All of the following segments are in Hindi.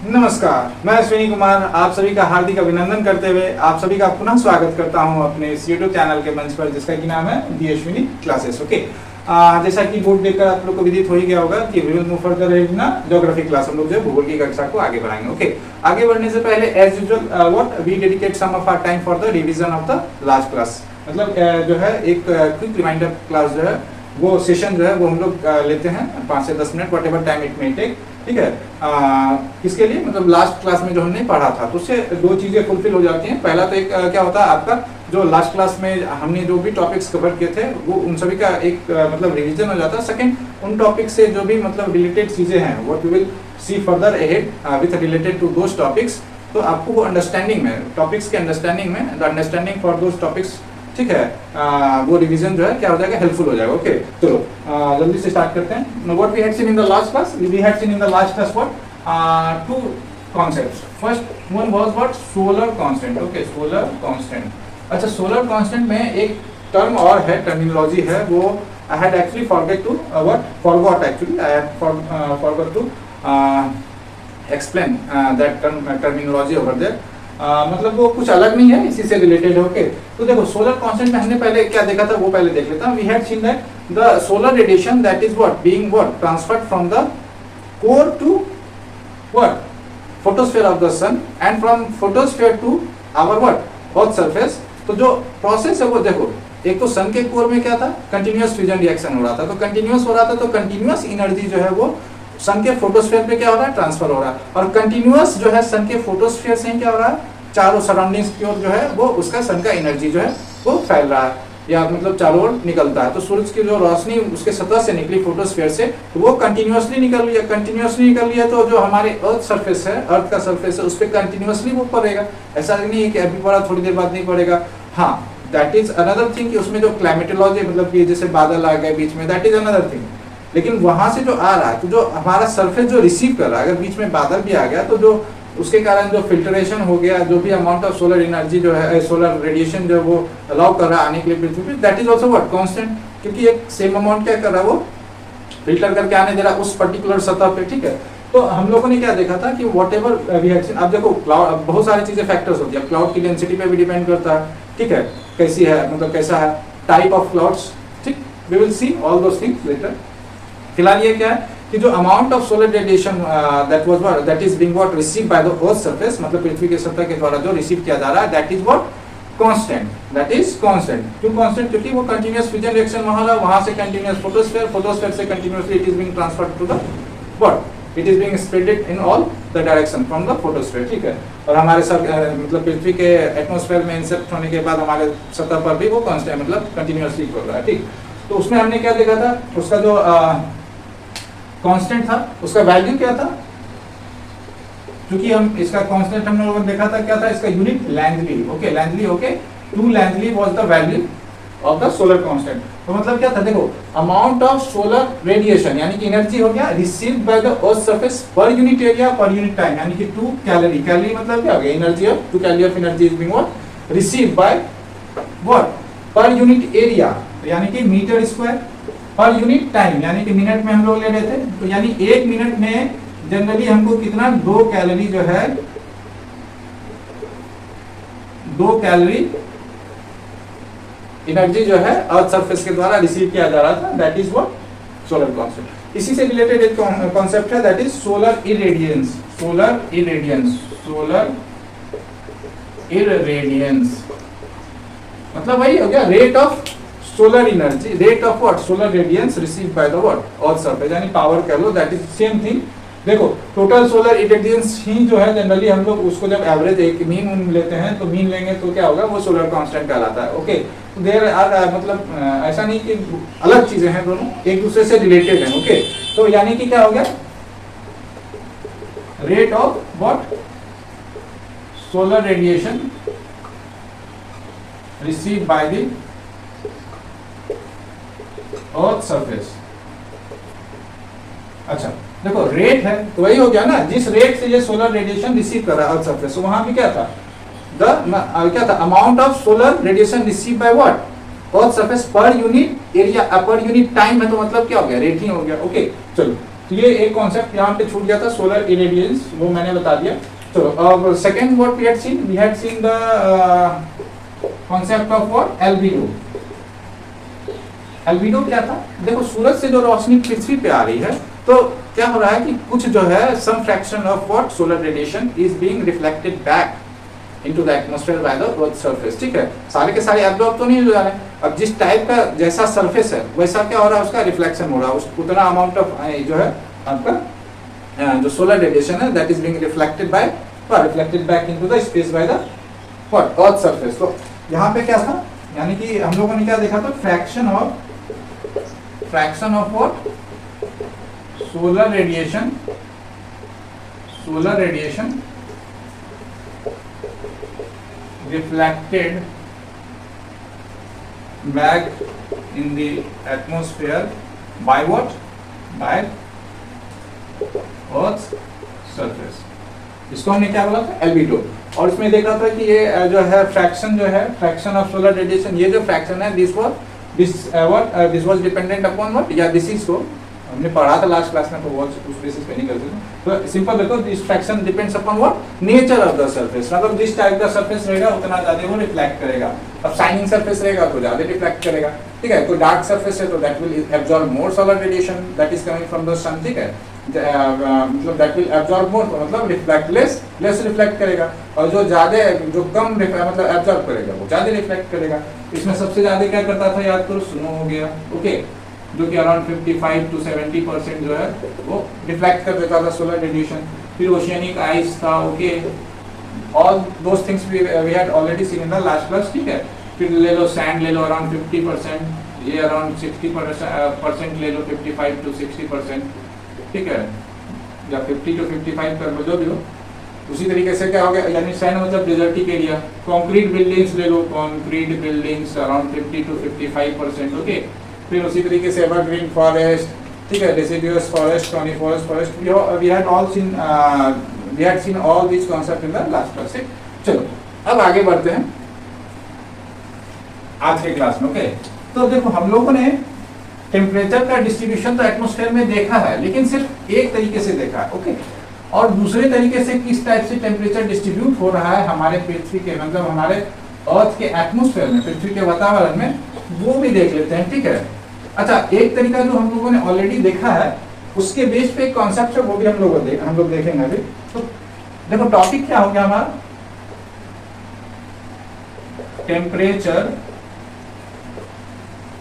नमस्कार, मैं अश्विनी कुमार आप सभी का हार्दिक अभिनंदन करते हुए आप सभी का पुनः स्वागत करता हूं अपने इस यूट्यूब चैनल के मंच पर, जिसका कि नाम है दी अश्विनी क्लासेस। ओके, जैसा कि बोर्ड देखकर आप लोग को विदित हो ही गया होगा कि we will move further in geography class. हम लोग जो भूगोल की कक्षा को आगे बढ़ाएंगे। ओके, आगे बढ़ने से पहले as usual what we dedicate some of our time for the revision of the last class. मतलब जो है एक क्विक रिमाइंडर क्लास जो है वो सेशन जो है वो हम लोग लेते हैं 5 से 10 minute, whatever time it may take. ठीक है, किसके लिए? मतलब लास्ट क्लास में जो हमने पढ़ा था तो उससे दो चीजें फुलफिल हो जाती हैं। पहला तो एक क्या होता है, आपका जो लास्ट क्लास में हमने जो भी टॉपिक्स कवर किए थे वो उन सभी का एक मतलब रिवीजन हो जाता है। सेकंड, उन टॉपिक से जो भी मतलब रिलेटेड चीजें हैं what we will see further ahead with related to those topics, तो आपको वो अंडरस्टैंडिंग में, टॉपिक्स के अंडरस्टैंडिंग में, the understanding for those topics, ठीक है, वो रिवीजन जो है क्या हो जाएगा, हेल्पफुल हो जाएगा। ओके, चलो जल्दी से स्टार्ट करते हैं। What we had seen in the last class, we had seen in the last class what two concepts. First one was what, solar constant. Okay, solar constant. अच्छा, सोलर कांस्टेंट में एक टर्म और है, टर्मिनोलॉजी है, वो I had actually forgot actually I had forgot to explain that terminology over there. मतलब वो कुछ अलग नहीं है, इसी से रिलेटेड है। ओके, तो देखो सोलर कांस्टेंट में हमने पहले क्या देखा था वो पहले देख लेता हूं। We had seen that the solar radiation that is what being what transferred from the core to what photosphere of the sun and from photosphere to our what earth surface. तो जो प्रोसेस है वो देखो, एक तो सन के कोर में क्या था, कंटिन्यूअस फ्यूजन रिएक्शन हो रहा था, तो कंटिन्यूअस हो रहा था, तो कंटिन्यूअस एनर्जी जो है वो सन के फोटोस्फीयर पे क्या हो रहा है, ट्रांसफर हो रहा है। और कंटिन्यूअस जो है सन के फोटोस्फीयर से क्या हो रहा है, चारों सराउंडिंग्स की ओर जो है वो उसका सन का एनर्जी जो है वो फैल रहा है, या मतलब चारों ओर निकलता है। तो सूरज की जो रोशनी उसके सतह से निकली फोटोस्फीयर से, तो वो कंटिन्यूअसली निकल रही है। कंटिन्यूअसली निकल रही है तो जो हमारे अर्थ सरफेस है, अर्थ का सरफेस है, उस पर कंटिन्यूअसली वो पड़ेगा। ऐसा नहीं है कि अभी पड़ा थोड़ी देर बाद नहीं पड़ेगा। हाँ, दैट इज अनदर थिंग कि उसमें जो क्लाइमेटोलॉजी मतलब कि जैसे बादल आ गए बीच में, दैट इज अनदर थिंग। लेकिन वहां से जो आ रहा है, तो जो हमारा सरफेस जो रिसीव कर रहा है, अगर बीच में बादल भी आ गया तो जो उसके कारण जो फिल्ट्रेशन हो गया, जो भी अमाउंट ऑफ सोलर एनर्जी जो है, सोलर रेडिएशन जो वो अलाउ कर रहा है आने के लिए पृथ्वी पे, that is also what constant, क्योंकि एक सेम अमाउंट क्या कर रहा है, वो फिल्टर करके आने दे रहा है उस पर्टिकुलर सतह पे। ठीक है, तो हम लोगों ने क्या देखा था कि whatever we had seen, अब देखो क्लाउड, बहुत सारी चीजें फैक्टर्स होती है, क्लाउड की डेंसिटी पे भी डिपेंड करता है। ठीक है, कैसी है, मतलब कैसा है, टाइप ऑफ क्लाउड्स, ठीक, we will see all those things later. फिलहाल ये क्या है कि जो amount of solar radiation that is being what received by the earth surface, मतलब पृथ्वी के सतह के द्वारा जो रिसीव किया जा रहा है, that is what constant, that is constant. क्यों कांस्टेंट? क्योंकि वो कंटीन्यूअस फ्यूजन रिएक्शन वहां से कंटीन्यूअस फोटोस्फीयर से continuously it is being transferred to the what, it is being spreaded in all the direction from the photosphere. ठीक है, और हमारे मतलब पृथ्वी के एटमॉस्फेयर में इंसेप्ट होने के बाद हमारे सतह पर भी वो कांस्टेंट मतलब कंटीन्यूअसली हो रहा है। ठीक, तो उसमें हमने क्या देखा था, उसका जो कांस्टेंट था उसका वैल्यू क्या था, क्योंकि हम इसका कांस्टेंट हम लोगों ने देखा था क्या था, इसका unit langley. Okay, langley, okay, 2 langley was the value of the solar constant. तो मतलब क्या था, देखो अमाउंट ऑफ सोलर रेडिएशन यानी कि एनर्जी हो गया received by the earth surface per unit area per unit time, यानी कि 2 कैलोरी। कैलोरी मतलब क्या हो गया, energy of 2 calorie of energy is being what received by what per unit area, यानी कि metre square, per unit time यानी कि मिनट में हम लोग ले रहे थे, तो यानी 1 मिनट में जनरली हमको कितना, 2 कैलोरी जो है, 2 कैलोरी एनर्जी जो है अर्थ सरफेस के द्वारा रिसीव किया जा रहा था, that is what solar constant. इसी से रिलेटेड एक कॉन्सेप्ट है, that is solar irradiance. Solar irradiance, solar irradiance मतलब वही हो गया rate of solar energy, rate of what solar radiance received by the what earth surface, यानी पावर कह लो, दैट इज सेम थिंग। देखो टोटल सोलर इरेडियंस ही जो है जनरली हम लोग उसको जब एवरेज एक मीन लेते हैं, तो मीन लेंगे तो क्या होगा, वो सोलर कांस्टेंट कहलाता है। ओके, तो देयर आर मतलब ऐसा नहीं कि अलग चीजें हैं, दोनों एक दूसरे से रिलेटेड हैं। ओके, तो यानी कि क्या हो गया, rate of what solar radiation received by the earth surface. अच्छा देखो रेट है तो वही हो गया ना, जिस रेट से ये सोलर रेडिएशन रिसीव कर रहा है अर्थ सरफेस, तो वहां भी क्या था, क्या था, amount of solar radiation receive by what earth surface per unit area per unit time है, तो मतलब क्या हो गया, रेट ही हो गया। ओके, चलो तो ये एक कॉन्सेप्ट यहाँ पे छूट गया था, सोलर इरेडियंस, वो मैंने बता दिया। चलो अब second what we had seen the concept of what albedo. Albedo क्या था? देखो सूरज से जो रोशनी पृथ्वी पे आ रही है तो क्या हो रहा है कि कुछ जो है some fraction of what solar radiation is being reflected back into the atmosphere by the earth surface. ठीक है, सारे के सारे एब्जॉर्ब तो नहीं हो जा रहे हैं। अब जिस टाइप का जैसा सरफेस है वैसा क्या हो रहा है, उसका रिफ्लेक्शन हो रहा है, उतना अमाउंट ऑफ जो है आपका जो सोलर रेडिएशन है that is being reflected back into the space bye the what earth surface. तो यहाँ पे क्या था, यानी कि हम लोगों ने क्या देखा था, fraction of what solar radiation reflected back in the atmosphere by what? By Earth's surface. इसको हमने क्या बोला था? एल्बिडो। और इसमें देख रहा था कि ये जो है फ्रैक्शन ऑफ सोलर रेडिएशन, ये जो फ्रैक्शन है this was dependent upon what, या दिस इज सो, हमने पढ़ा था लास्ट क्लास में, तो वो उस बेसिस पे नहीं करते थे। तो सिंपल देखो, this fraction depends upon what, nature of the surface. मतलब जिस टाइप का सरफेस रहेगा उतना ज्यादा वो रिफ्लेक्ट करेगा। अब शाइनिंग सरफेस रहेगा तो ज्यादा रिफ्लेक्ट करेगा, ठीक है। कोई डार्क सरफेस है तो that will absorb more solar radiation that is coming from the sun, ठीक है। मतलब दैट विल एब्जॉर्ब मोर, मतलब रिफ्लेक्ट लेस रिफ्लेक्ट करेगा। और जो कम मतलब एब्जॉर्ब करेगा वो ज्यादा रिफ्लेक्ट करेगा। इसमें सबसे ज्यादा क्या करता था, याद करो, स्नो हो गया, ओके, जो कि अराउंड 55 to 70% जो है वो रिफ्लेक्ट कर देता था सोलर रेडिएशन। फिर ओशियनिक आइस था, okay, all those things we had already seen in the last class, ठीक है। फिर ले लो सैंड ले लो अराउंड 50%, ये अराउंड 60% ले लो, 55 to 60%, ठीक है, या 50 to 55 कर लो, जो भी हो। उसी तरीके से क्या हो गया, यानी सैंड मतलब डेजर्टिक एरिया। कंक्रीट बिल्डिंग्स ले लो, concrete buildings around 50 to 55%, okay. फिर उसी तरीके से एवरग्रीन फॉरेस्ट, ठीक है, deciduous forest, coniferous forest, we had seen all this concept in the last class. चलो अब आगे बढ़ते हैं आज के क्लास में, ओके। तो देखो हम लोगों ने टेम्परेचर का डिस्ट्रीब्यूशन तो एटमॉस्फेयर में देखा है, लेकिन सिर्फ एक तरीके से देखा है, ओके। और दूसरे तरीके से किस टाइप से टेम्परेचर डिस्ट्रीब्यूट हो रहा है हमारे पृथ्वी के, मतलब हमारे अर्थ के एटमॉस्फेयर में, पृथ्वी के वातावरण में, वो भी देख लेते हैं, ठीक है। अच्छा, एक तरीका जो हम लोगों ने ऑलरेडी देखा है उसके बेस पे एक कॉन्सेप्ट है, वो भी हम लोग देखेंगे अभी। तो देखो टॉपिक क्या हो गया हमारा,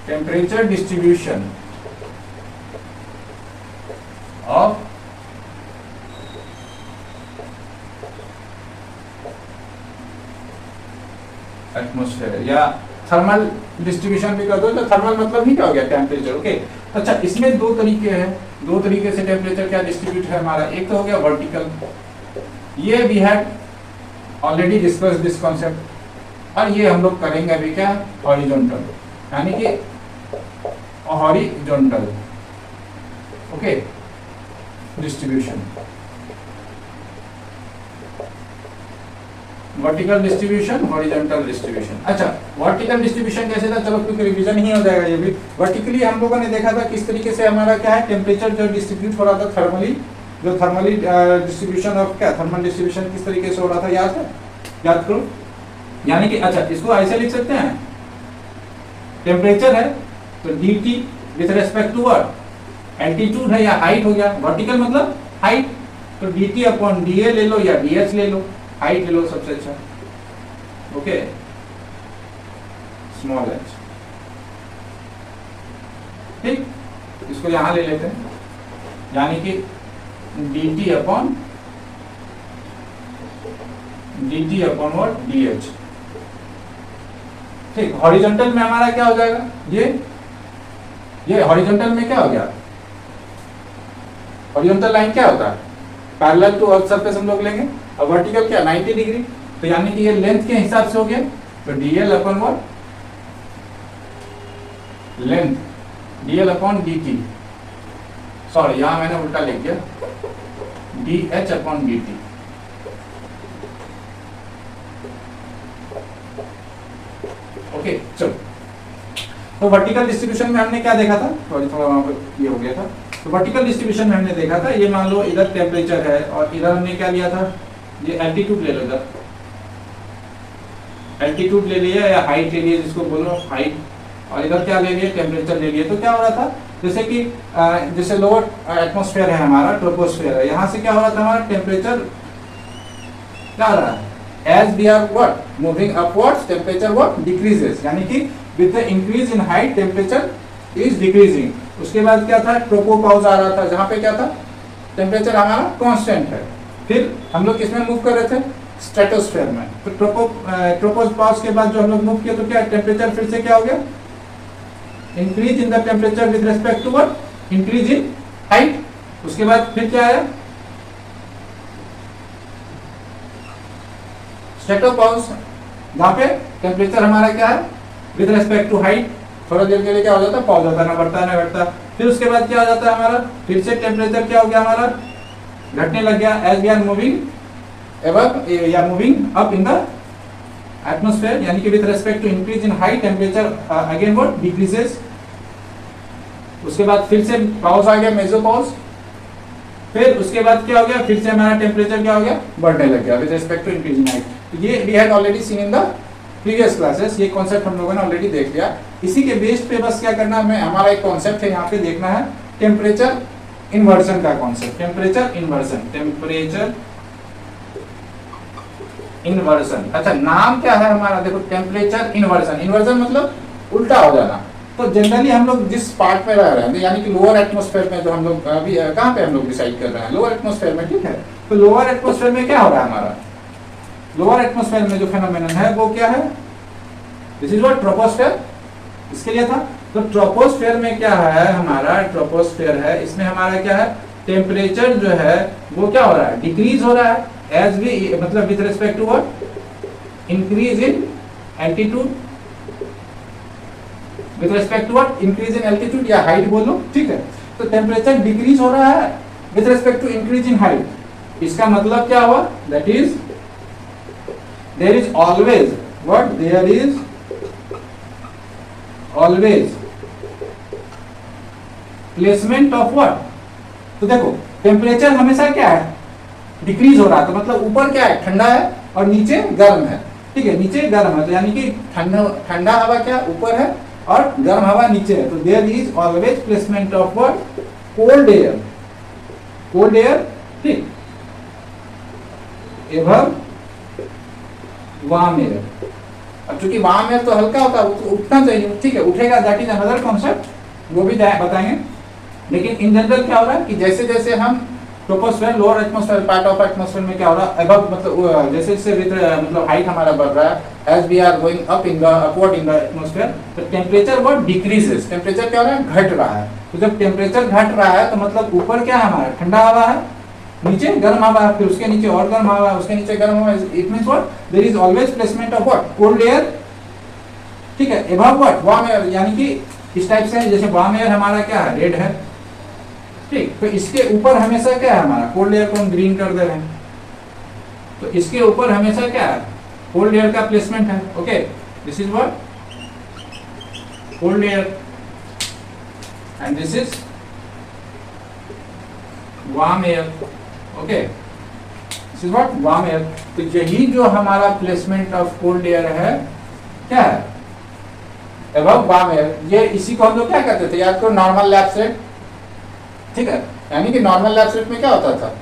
टेम्परेचर डिस्ट्रीब्यूशन ऑफ एटमॉस्फेयर, या थर्मल डिस्ट्रीब्यूशन भी कर दो। तो थर्मल मतलब ही क्या हो गया, टेम्परेचर, ओके। अच्छा, इसमें दो तरीके हैं, दो तरीके से टेम्परेचर क्या डिस्ट्रीब्यूट है हमारा। एक तो हो गया वर्टिकल, ये we had already discuss this concept, और ये हम लोग करेंगे अभी क्या, हॉरिजॉन्टल, यानी कि horizontal, okay, distribution. Vertical distribution, horizontal distribution. अच्छा, वर्टिकल डिस्ट्रीब्यूशन कैसे था, चलो क्योंकि रिवीजन ही हो जाएगा ये भी। वर्टिकली हम लोगों ने देखा था किस तरीके से हमारा क्या है, टेम्परेचर जो डिस्ट्रीब्यूट हो रहा था थर्मली, जो थर्मली डिस्ट्रीब्यूशन ऑफ क्या, थर्मल डिस्ट्रीब्यूशन किस तरीके से हो रहा था, याद करो। यानी कि अच्छा, इसको ऐसे लिख सकते हैं, टेम्परेचर है तो dt with respect to what, altitude है या हाइट हो गया, वर्टिकल मतलब हाइट, तो dt अपॉन dA ले लो या dh ले लो, हाइट ले लो सबसे अच्छा, ओके, स्मॉल h, ठीक। इसको यहां ले लेते हैं, यानी कि dt अपॉन व्हाट, dh, ठीक। हॉरिजॉन्टल में हमारा क्या हो जाएगा, ये हॉरिजॉन्टल में क्या हो गया, हॉरिजॉन्टल लाइन क्या होता है, पैरेलल टू अर्थ सरफेस हम लोग लेंगे, और वर्टिकल क्या 90 डिग्री, तो यानी कि ये लेंथ के हिसाब से हो गया, तो dl upon what, length, dl upon dt, sorry यहां मैंने उल्टा लिख दिया, dh अपॉन dt, ओके। चलो तो वर्टिकल डिस्ट्रीब्यूशन में हमने क्या देखा था, सॉरी थोड़ा वहां पर ये हो गया था। तो वर्टिकल डिस्ट्रीब्यूशन में हमने देखा था, ये मान लो इधर टेम्परेचर है और इधर हमने क्या लिया था, ये एल्टीट्यूड ले लो, इधर एल्टीट्यूड ले लिया या हाइट ले लिया, जिसको बोलो हाइट, और इधर क्या ले लिए, टेम्परेचर ले लिए। तो क्या हो रहा था, जैसे कि जैसे लोअर एटमॉस्फेयर है हमारा, ट्रोपोस्फेयर है, यहाँ से क्या हो रहा था, हमारा टेम्परेचर क्या हो रहा है, as we are what moving upwards temperature what decreases, यानी कि with the increase in height temperature is decreasing। उसके बाद क्या था, ट्रोपोपॉज आ रहा था, जहाँ पे क्या था, टेम्परेचर हमारा कांस्टेंट है। फिर हम लोग किसमें मूव कर रहे थे, स्ट्रेटोस्फेयर में। तो ट्रोपोपॉज के बाद जो हम लोग मूव किए तो क्या टेम्परेचर फिर से क्या हो गया, increase in the temperature with respect to what, increase in height. उसके बाद फिर क्या आया, स्ट्रेटोपॉज, जहाँ पे टेम्परेचर हमारा क्या है विद रिस्पेक्ट टू हाइट, थोड़ा देर के लिए क्या हो जाता है, पॉज होता है, ना बढ़ता है ना घटता। फिर उसके बाद क्या हो जाता है हमारा, फिर से टेम्परेचर क्या हो गया हमारा, घटने लग गया, as we are moving above या moving up in the atmosphere, यानी कि with respect to increase in height temperature again what decreases. उसके बाद फिर से पॉज आ गया, मेसोपॉज। फिर उसके बाद क्या हो गया, फिर से हमारा टेम्परेचर क्या हो गया, बढ़ने लग गया with respect to increase in height. ये we had already seen in the previous classes, ये कॉन्सेप्ट हम लोगों ने ऑलरेडी देख लिया। इसी के बेस पे बस क्या करना है, हमारा एक कॉन्सेप्ट है यहाँ पे देखना है, टेम्परेचर इन्वर्जन का concept, temperature inversion, temperature inversion. अच्छा, नाम क्या है हमारा, देखो टेम्परेचर इन्वर्जन, इन्वर्जन मतलब उल्टा हो जाना। तो जनरली हम लोग जिस पार्ट में रह रहे हैं, यानी कि लोअर एटमॉस्फेयर में, जो हम लोग अभी कहाँ पे हम लोग डिसाइड कर रहे हैं, लोअर एटमॉस्फेयर में, ठीक है। तो लोअर एटमॉस्फेयर में क्या हो रहा है हमारा, लोअर एटमॉस्फेयर में जो फेनोमेनन है वो क्या है, दिस इज व्हाट ट्रोपोस्फेयर, इसके लिए था। तो ट्रोपोस्फेयर में क्या है हमारा, ट्रोपोस्फेयर है, इसमें हमारा क्या है, टेम्परेचर जो है वो क्या हो रहा है, डिक्रीज हो रहा है, एज वी मतलब with respect to what, increase in altitude, with respect to what, increase in altitude या हाइट बोलो, ठीक है। तो टेम्परेचर डिक्रीज हो रहा है with respect to increase in height. इसका मतलब क्या हुआ, that is there is always what, there is always placement of what। तो देखो टेम्परेचर हमेशा क्या है, डिक्रीज हो रहा है, तो मतलब ऊपर क्या है, ठंडा है और नीचे गर्म है, ठीक है, नीचे गर्म है, तो यानी कि ठंडा हवा क्या ऊपर है और गर्म हवा नीचे है। तो there is always placement of what, cold air, cold air, ठीक, एवं वार्म एयर। अब चूंकि वार्म एयर तो हल्का होता है, तो उठना चाहिए, ठीक है, उठेगा, दैट इज अनदर कॉन्सेप्ट, वो भी बताएंगे। लेकिन इन जनरल क्या हो रहा है कि जैसे जैसे हम troposphere, lower atmosphere, part of atmosphere में क्या हो रहा है, अबव मतलब जैसे जैसे मतलब हाइट हमारा बढ़ रहा है, as we are going up in the upward in the atmosphere, तो टेम्परेचर व्हाट डिक्रीजेस, टेम्परेचर क्या हो रहा है, घट रहा है। तो जब टेम्परेचर घट रहा है तो मतलब ऊपर क्या है हमारा, ठंडा हवा है, नीचे गर्म हवा है, फिर उसके नीचे और गर्म हवा है, उसके नीचे गर्म हवा है। It means what, there is always placement of what, cold air, ठीक है, अबव व्हाट, वार्म एयर, यानी कि इस टाइप से, जैसे वार्म एयर हमारा क्या है, रेड है, ठीक, तो इसके ऊपर हमेशा क्या है हमारा, कोल्ड एयर को हम ग्रीन कर दे रहे हैं, तो इसके ऊपर हमेशा क्या है, कोल्ड एयर का प्लेसमेंट है। Okay, this is what, cold air, and this is warm air. Okay, this is what, warm air. तो यही जो हमारा प्लेसमेंट ऑफ कोल्ड एयर है क्या है, अबव वार्म एयर। ये इसी को हम लोग क्या कहते थे, याद करो, नॉर्मल लैप्स रेट, ठीक है, यानी कि नॉर्मल लैप्स रेट में क्या होता था,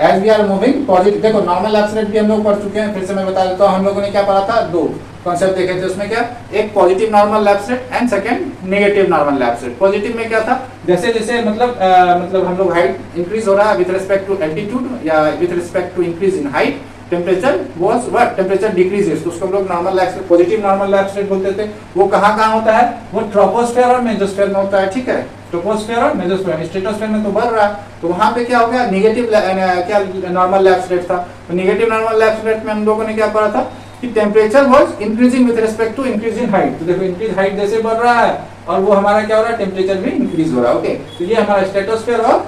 as we are moving positive. देखो नॉर्मल लैप्स रेट भी हम लोग पढ़ चुके हैं, फिर से मैं बता देता हूँ, हम लोगों ने क्या पढ़ा था, दो कॉन्सेप्ट देखे थे उसमें, क्या, एक positive normal lapse rate and second negative normal lapse rate. Positive में क्या था, जैसे जैसे मतलब हम लोग हाइट इंक्रीज हो रहा है विद रिस्पेक्ट टू एल्टीट्यूड या with respect to increase in height, temperature was what, temperature decreases, तो उसको हम लोग normal lapse rate, positive normal lapse rate बोलते थे। वो कहाँ होता है, वो ट्रोपोस्फेयर और मेसोस्फेयर में होता है, ठीक है, ट्रोपोस्फेयर और मेसोस्फेयर। स्ट्रेटोस्फेयर में तो बढ़ रहा है, तो वहां पे क्या हो गया, नेगेटिव क्या नॉर्मल लैप्स रेट था। तो नेगेटिव नॉर्मल लैप्स रेट में हम लोगों ने क्या पढ़ा था कि temperature was increasing with respect to increase in height. तो देखो इंक्रीज हाइट जैसे बढ़ रहा है और वो हमारा क्या हो रहा है, टेम्परेचर भी इंक्रीज हो रहा है। ओके, तो ये हमारा स्ट्रेटोस्फेयर और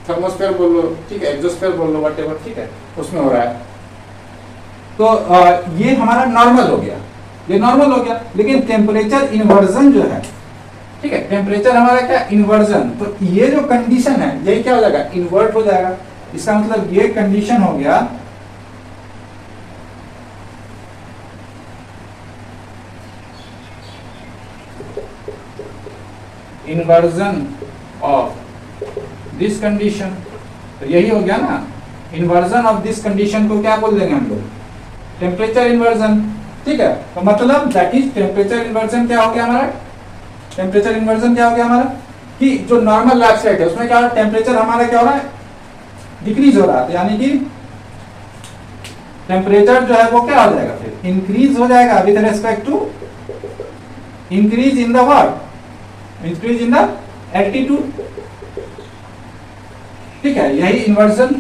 थर्मोस्फेयर बोल लो, ठीक है, एक्सोस्फेयर बोल लो, व्हाटएवर, ठीक है, उसमें हो रहा है। तो ये हमारा नॉर्मल हो गया। ये नॉर्मल हो गया। लेकिन टेम्परेचर इन्वर्जन जो है, ठीक है, टेम्परेचर हमारा क्या इन्वर्जन, तो ये जो कंडीशन है ये क्या हो जाएगा, इन्वर्ट हो जाएगा। इसका मतलब ये कंडीशन हो गया इन्वर्जन ऑफ दिस कंडीशन। तो यही हो गया ना, इन्वर्जन ऑफ दिस कंडीशन को क्या बोल देंगे हम लोग, टेम्परेचर इन्वर्जन। ठीक है, तो मतलब दैट इज टेम्परेचर इन्वर्जन क्या हो गया हमारा, टेम्परेचर इन्वर्जन क्या हो गया हमारा कि जो नॉर्मल लैब स्टेट है उसमें क्या टेम्परेचर हमारा क्या हो रहा है, डिक्रीज हो रहा है, यानी कि टेम्परेचर जो है वो क्या हो जाएगा, फिर इंक्रीज हो जाएगा with respect to increase in the what, increase in the altitude. ठीक है, यही इन्वर्जन,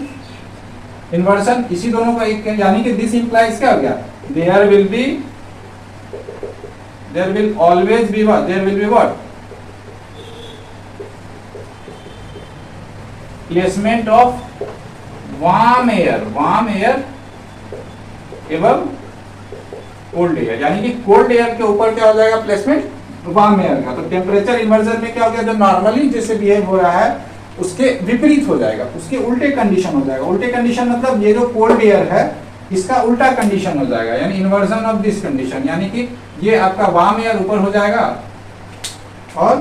इन्वर्जन इसी दोनों का एक, यानी कि दिस इंप्लाइज क्या हो गया, there will always be what, there will be what, placement of warm air एवं कोल्ड एयर, यानी कि कोल्ड एयर के ऊपर क्या हो जाएगा, प्लेसमेंट वार्म एयर का। तो टेम्परेचर इन्वर्जन में क्या हो गया, जो नॉर्मली जैसे बिहेव हो रहा है उसके विपरीत हो जाएगा, उसके उल्टे कंडीशन हो जाएगा। उल्टे कंडीशन मतलब ये जो कोल्ड एयर है इसका उल्टा कंडीशन हो जाएगा, यानी इन्वर्जन ऑफ दिस कंडीशन, यानी कि ये आपका वार्म एयर ऊपर हो जाएगा और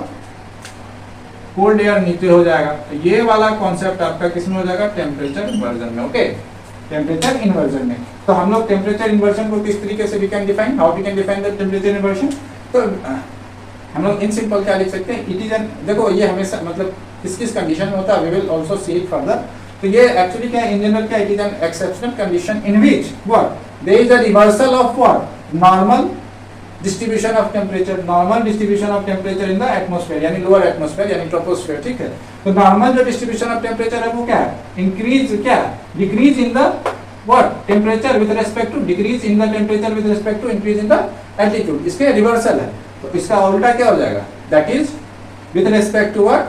कोल्ड एयर नीचे हो जाएगा। तो ये वाला कॉन्सेप्ट आपका किसमें हो जाएगा, टेम्परेचर इन्वर्जन में। ओके, टेम्परेचर इन्वर्जन में। तो हम लोग टेम्परेचर इन्वर्जन को किस तरीके से we can define, how we can define the temperature inversion. तो हम लोग इन सिंपल क्या लिख सकते हैं, इट इज एन, देखो ये हमेशा मतलब किस किस कंडीशन में होता है, we will also see it further. तो ये एक्चुअली क्या है, इन जनरल क्या, it is an exceptional condition in which what there is a reversal of what, normal distribution of temperature, normal distribution of temperature in the atmosphere, यानी लोअर एटमॉस्फेयर यानी ट्रोपोस्फेयर। ठीक है, तो नॉर्मल जो डिस्ट्रीब्यूशन ऑफ टेम्परेचर है वो क्या है, इंक्रीज क्या, decrease in the what, temperature with respect to, decrease in the temperature with respect to increase in the altitude, इसके रिवर्सल है। तो इसका उल्टा क्या हो जाएगा, that is with respect to what,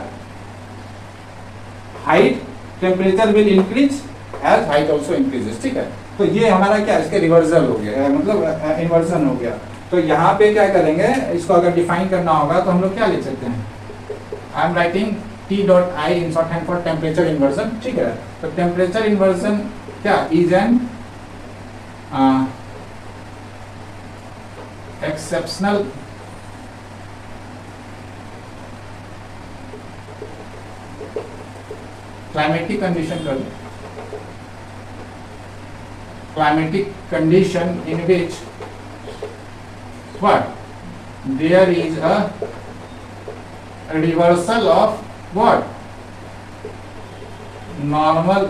height, temperature will increase as height also increases. ठीक है, तो ये हमारा क्या, इसके रिवर्सल हो गया, मतलब इन्वर्जन हो गया। तो यहाँ पे क्या करेंगे, इसको अगर डिफाइन करना होगा तो हम लोग क्या लिख सकते हैं, I am writing T.I in short hand for temperature inversion. ठीक है, तो टेम्परेचर इन्वर्जन क्या, is an exceptional climatic condition कर, climatic condition in which what, there is a reversal of what, normal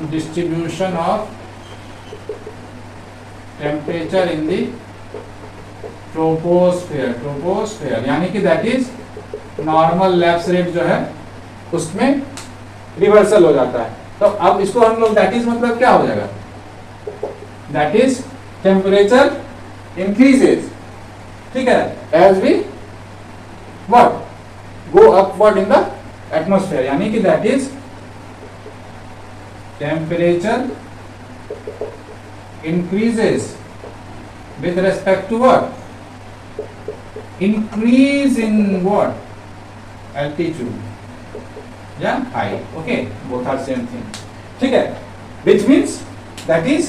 distribution of temperature in the troposphere, यानी कि that is normal lapse rate जो है उसमें रिवर्सल हो जाता है। तो अब इसको हम लोग दैट इज मतलब क्या हो जाएगा, दैट इज टेम्परेचर इंक्रीजेज। ठीक है, as we what go upward in the atmosphere, यानी कि that is temperature increases with respect to what, increase in what, altitude या height. Okay, both are same thing. ठीक है, which means that is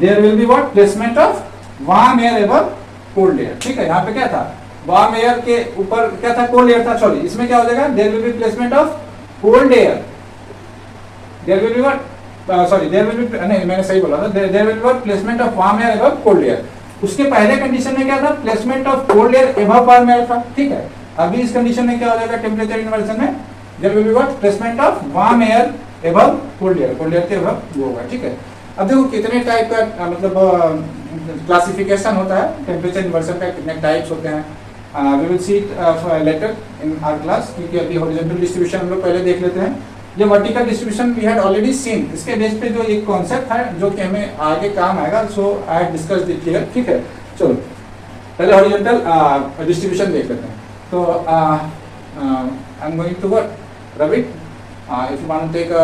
there will be what, placement of warm air above cold air. ठीक है, यहाँ पे क्या था, warm air के ऊपर क्या था, cold air था, सॉरी इसमें क्या हो जाएगा, there will be placement of cold air, there will be what, sorry there will be, नहीं मैंने सही बोला था, there will be what, placement of warm air above cold air। उसके पहले कंडीशन में क्या था, placement of cold air above warm air था। ठीक है, अभी इस कंडीशन में क्या हो जाएगा, टेम्परेचर इन्वर्जन में there will be what, placement of warm air above cold air, cold air के above वो होगा। ठीक है, अब देखो कितने टाइप का मतलब क्लासिफिकेशन होता है टेम्परेचर इन्वर्जन का, कितने टाइप्स होते हैं, we will see later in our class, क्योंकि अभी हॉरिजॉन्टल डिस्ट्रीब्यूशन हम लोग पहले देख लेते हैं। ये vertical distribution we had already seen, इसके बेस पे जो एक कॉन्सेप्ट है जो कि हमें आगे काम आएगा, so I have discussed it here. ठीक है, चलो पहले हॉरिजॉन्टल डिस्ट्रीब्यूशन देख लेते हैं। तो I am going to work Ravi, if you want to take a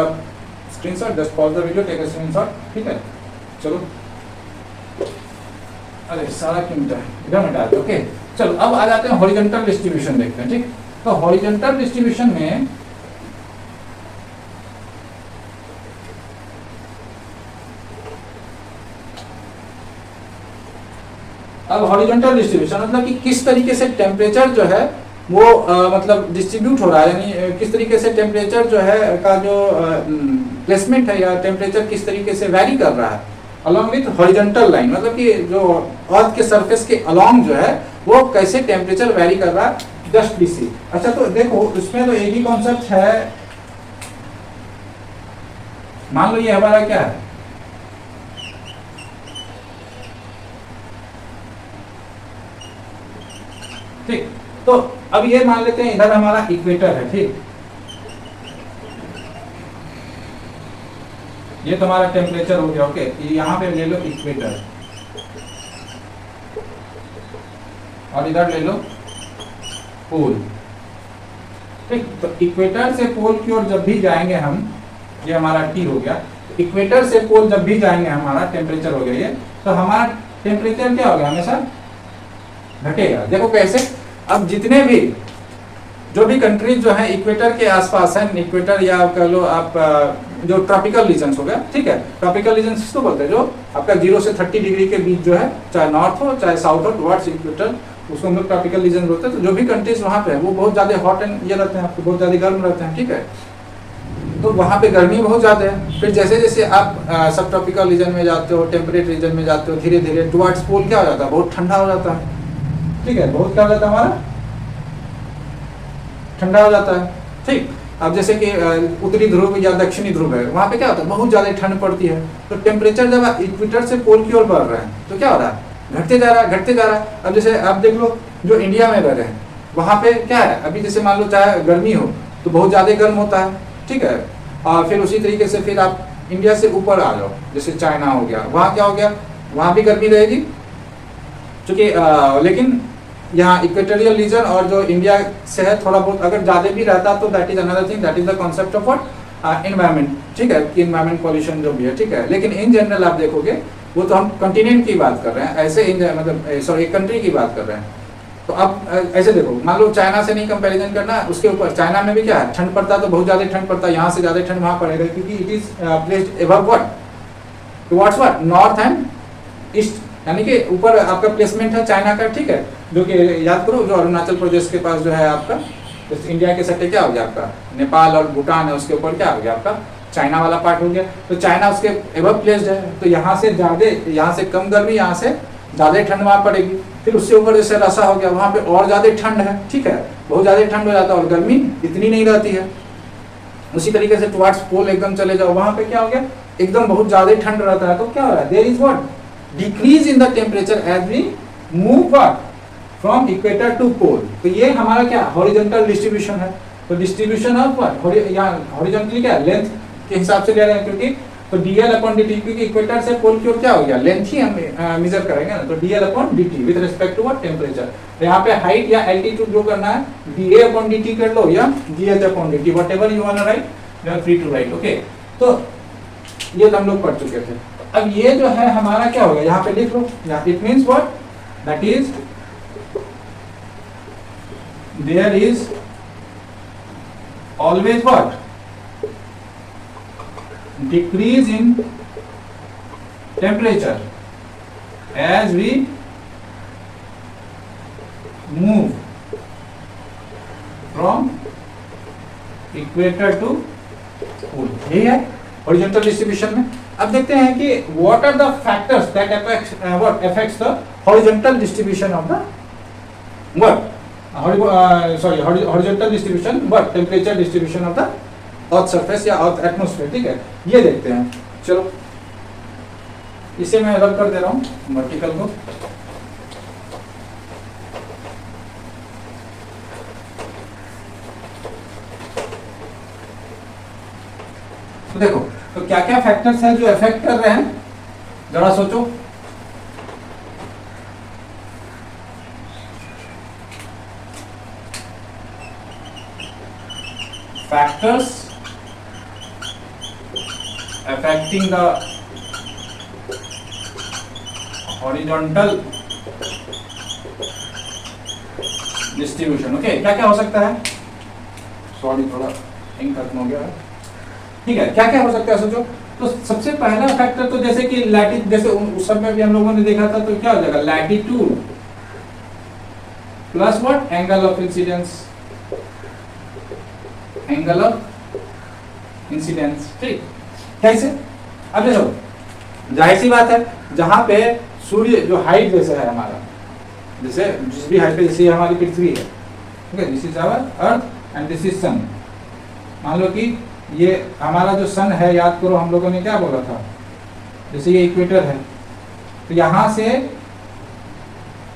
screenshot, just pause the video, take a screenshot. ठीक है, चलो अरे सारा क्यों मिटा है, इधर मिटा दो। ओके चलो अब आ जाते हैं हॉरिजॉन्टल डिस्ट्रीब्यूशन देखते हैं। ठीक, तो हॉरिजॉन्टल डिस्ट्रीब्यूशन में अब हॉरिजॉन्टल डिस्ट्रीब्यूशन मतलब कि किस तरीके से टेम्परेचर जो है वो मतलब डिस्ट्रीब्यूट हो रहा है, यानी किस तरीके से टेम्परेचर जो है का जो प्लेसमेंट है या टेम्परेचर किस तरीके से वैरी कर रहा है अलॉन्ग विथ हॉरिजॉन्टल लाइन, मतलब कि जो अर्थ के सरफेस के अलॉन्ग जो है वो कैसे टेम्परेचर वैरी कर रहा है। Just be see. अच्छा तो देखो उसमें तो एक ही कॉन्सेप्ट है, मान लो ये हमारा क्या है, ठीक, तो अब ये मान लेते हैं इधर हमारा इक्वेटर है। ठीक, ये तुम्हारा टेम्परेचर हो गया। ओके, यहां पे ले लो इक्वेटर और इधर ले लो पोल। ठीक, तो इक्वेटर से पोल की ओर जब भी जाएंगे हम, ये हमारा टी हो गया, इक्वेटर से पोल जब भी जाएंगे हमारा टेम्परेचर हो गया ये, तो हमारा टेम्परेचर क्या हो गया, हमेशा घटेगा। देखो कैसे, अब जितने भी जो भी कंट्रीज जो है इक्वेटर के आसपास है, इक्वेटर या कह लो आप जो ट्रॉपिकल रीजन्स हो गया, ठीक है, ट्रॉपिकल रीजन्स किसको बोलते हैं, जो आपका 0 से 30 डिग्री के बीच जो है, चाहे नॉर्थ हो चाहे साउथ हो टुवर्ड्स इक्वेटर, उसको हम लोग ट्रॉपिकल रीजन बोलते हैं। तो जो भी कंट्रीज वहाँ पे है वो बहुत ज्यादा हॉट एंड ये रहते हैं, आपको बहुत ज्यादा गर्म रहते हैं। ठीक है, तो वहाँ पे गर्मी बहुत ज्यादा है। फिर जैसे जैसे आप सब ट्रॉपिकल रीजन में जाते हो, टेम्परेट रीजन में जाते हो, धीरे धीरे टुवर्ड्स पोल क्या हो जाता है, बहुत ठंडा हो जाता है। ठीक है, बहुत क्या हो जाता है, हमारा ठंडा हो जाता है। ठीक, अब जैसे कि उत्तरी ध्रुव या दक्षिणी ध्रुव है, वहाँ पे क्या होता है, बहुत ज्यादा ठंड पड़ती है। तो टेम्परेचर जब इक्वेटर से पोल की ओर बढ़ रहे हैं तो क्या हो रहा है, घटते जा रहा है, घटते जा रहा है। अब जैसे आप देख लो जो इंडिया में रह रहे हैं वहाँ पे क्या है, अभी जैसे मान लो चाहे गर्मी हो तो बहुत ज्यादा गर्म होता है। ठीक है, और फिर उसी तरीके से फिर आप इंडिया से ऊपर आ जाओ, जैसे चाइना हो गया, वहाँ क्या हो गया, वहाँ भी गर्मी रहेगी क्योंकि लेकिन यहाँ इक्वेटोरियल रीजन और जो इंडिया से है थोड़ा बहुत अगर ज्यादा भी रहता तो that is another thing, that is the concept of what environment. ठीक है, कि एनवायरमेंट पॉल्यूशन जो भी है। ठीक है, लेकिन इन जनरल आप देखोगे वो तो हम कंटिनेंट की बात कर रहे हैं, ऐसे मतलब सॉरी एक कंट्री की बात कर रहे हैं। तो अब ऐसे देखो, मान लो चाइना से नहीं कंपैरिजन करना, उसके ऊपर चाइना में भी क्या है, ठंड पड़ता है तो बहुत ज्यादा ठंड पड़ता है, यहाँ से ज्यादा ठंड वहाँ पड़ेगा क्योंकि it is placed above what, towards what, north and east, यानी कि ऊपर आपका प्लेसमेंट है चाइना का। ठीक है, जो कि याद करो जो अरुणाचल प्रदेश के पास जो है आपका, तो इंडिया के सट्टे क्या हो गया आपका, नेपाल और भूटान है, उसके ऊपर क्या हो गया आपका, चाइना वाला पार्ट हो गया। तो चाइना उसके एबव प्लेस्ड है, तो यहाँ से ज्यादा, यहाँ से कम गर्मी, यहाँ से ज्यादा ठंड वहाँ पड़ेगी। फिर उससे ऊपर जैसे रसा हो गया, वहाँ पे और ज्यादा ठंड है। ठीक है, बहुत ज्यादा ठंड हो जाता है और गर्मी इतनी नहीं रहती है। उसी तरीके से टुवर्ड्स पोल एकदम चले जाओ, वहाँ पे क्या हो गया, एकदम बहुत ज्यादा ठंड रहता है। तो क्या हो रहा है, there is what, decrease in the temperature as we move what from equator to pole. तो ये हमारा क्या हॉरिजॉन्टल डिस्ट्रीब्यूशन है। तो डिस्ट्रीब्यूशन ऑफ व्हाट, यहाँ हॉरिजॉन्टली क्या लेंथ के हिसाब से ले रहे हैं, क्योंकि तो dl अपॉन dt, क्योंकि इक्वेटर से पोल की ओर क्या हो गया, लेंथ ही हम मेजर करेंगे ना, तो dl upon dt with respect to what temperature. तो यहाँ पे हाइट या एल्टीट्यूड जो करना है dA अपॉन dt कर लो या dh upon dt, whatever you want to write, you are free to write. Okay, तो ये तो हम लोग पढ़ चुके थे। अब ये जो है हमारा क्या हो गया, यहाँ पे लिख लो, it means what, that is there is always what, decrease in temperature as we move from equator to pole। यही है horizontal distribution में। अब देखते हैं कि what are the factors that affects the horizontal distribution of the what horizontal distribution, what temperature distribution of the earth surface या अर्थ एटमॉस्फेयर। ठीक है, ये देखते हैं। चलो इसे मैं रब कर दे रहा हूं वर्टिकल को। तो देखो, तो क्या क्या फैक्टर्स हैं जो इफेक्ट कर रहे हैं, जरा सोचो। Factors affecting the horizontal distribution. Okay, क्या क्या हो सकता है, सॉरी थोड़ा इंक खत्म हो गया है, ठीक है। क्या क्या हो सकता है सोचो। तो सबसे पहला फैक्टर तो जैसे कि लैटिट्यूड, जैसे उस समय भी हम लोगों ने देखा था, तो क्या हो जाएगा latitude plus what angle of incidence, angle of incidence, ठीक। कैसे, अब देखो जाहिर सी बात है, जहां पे सूर्य जो हाइट जैसे है हमारा, जैसे जिस भी हाइट पे, जैसे हमारी पृथ्वी है, okay, this is our earth and this is sun. मान लो कि ये हमारा जो सन है, याद करो हम लोगों ने क्या बोला था, जैसे ये इक्वेटर है, तो यहां से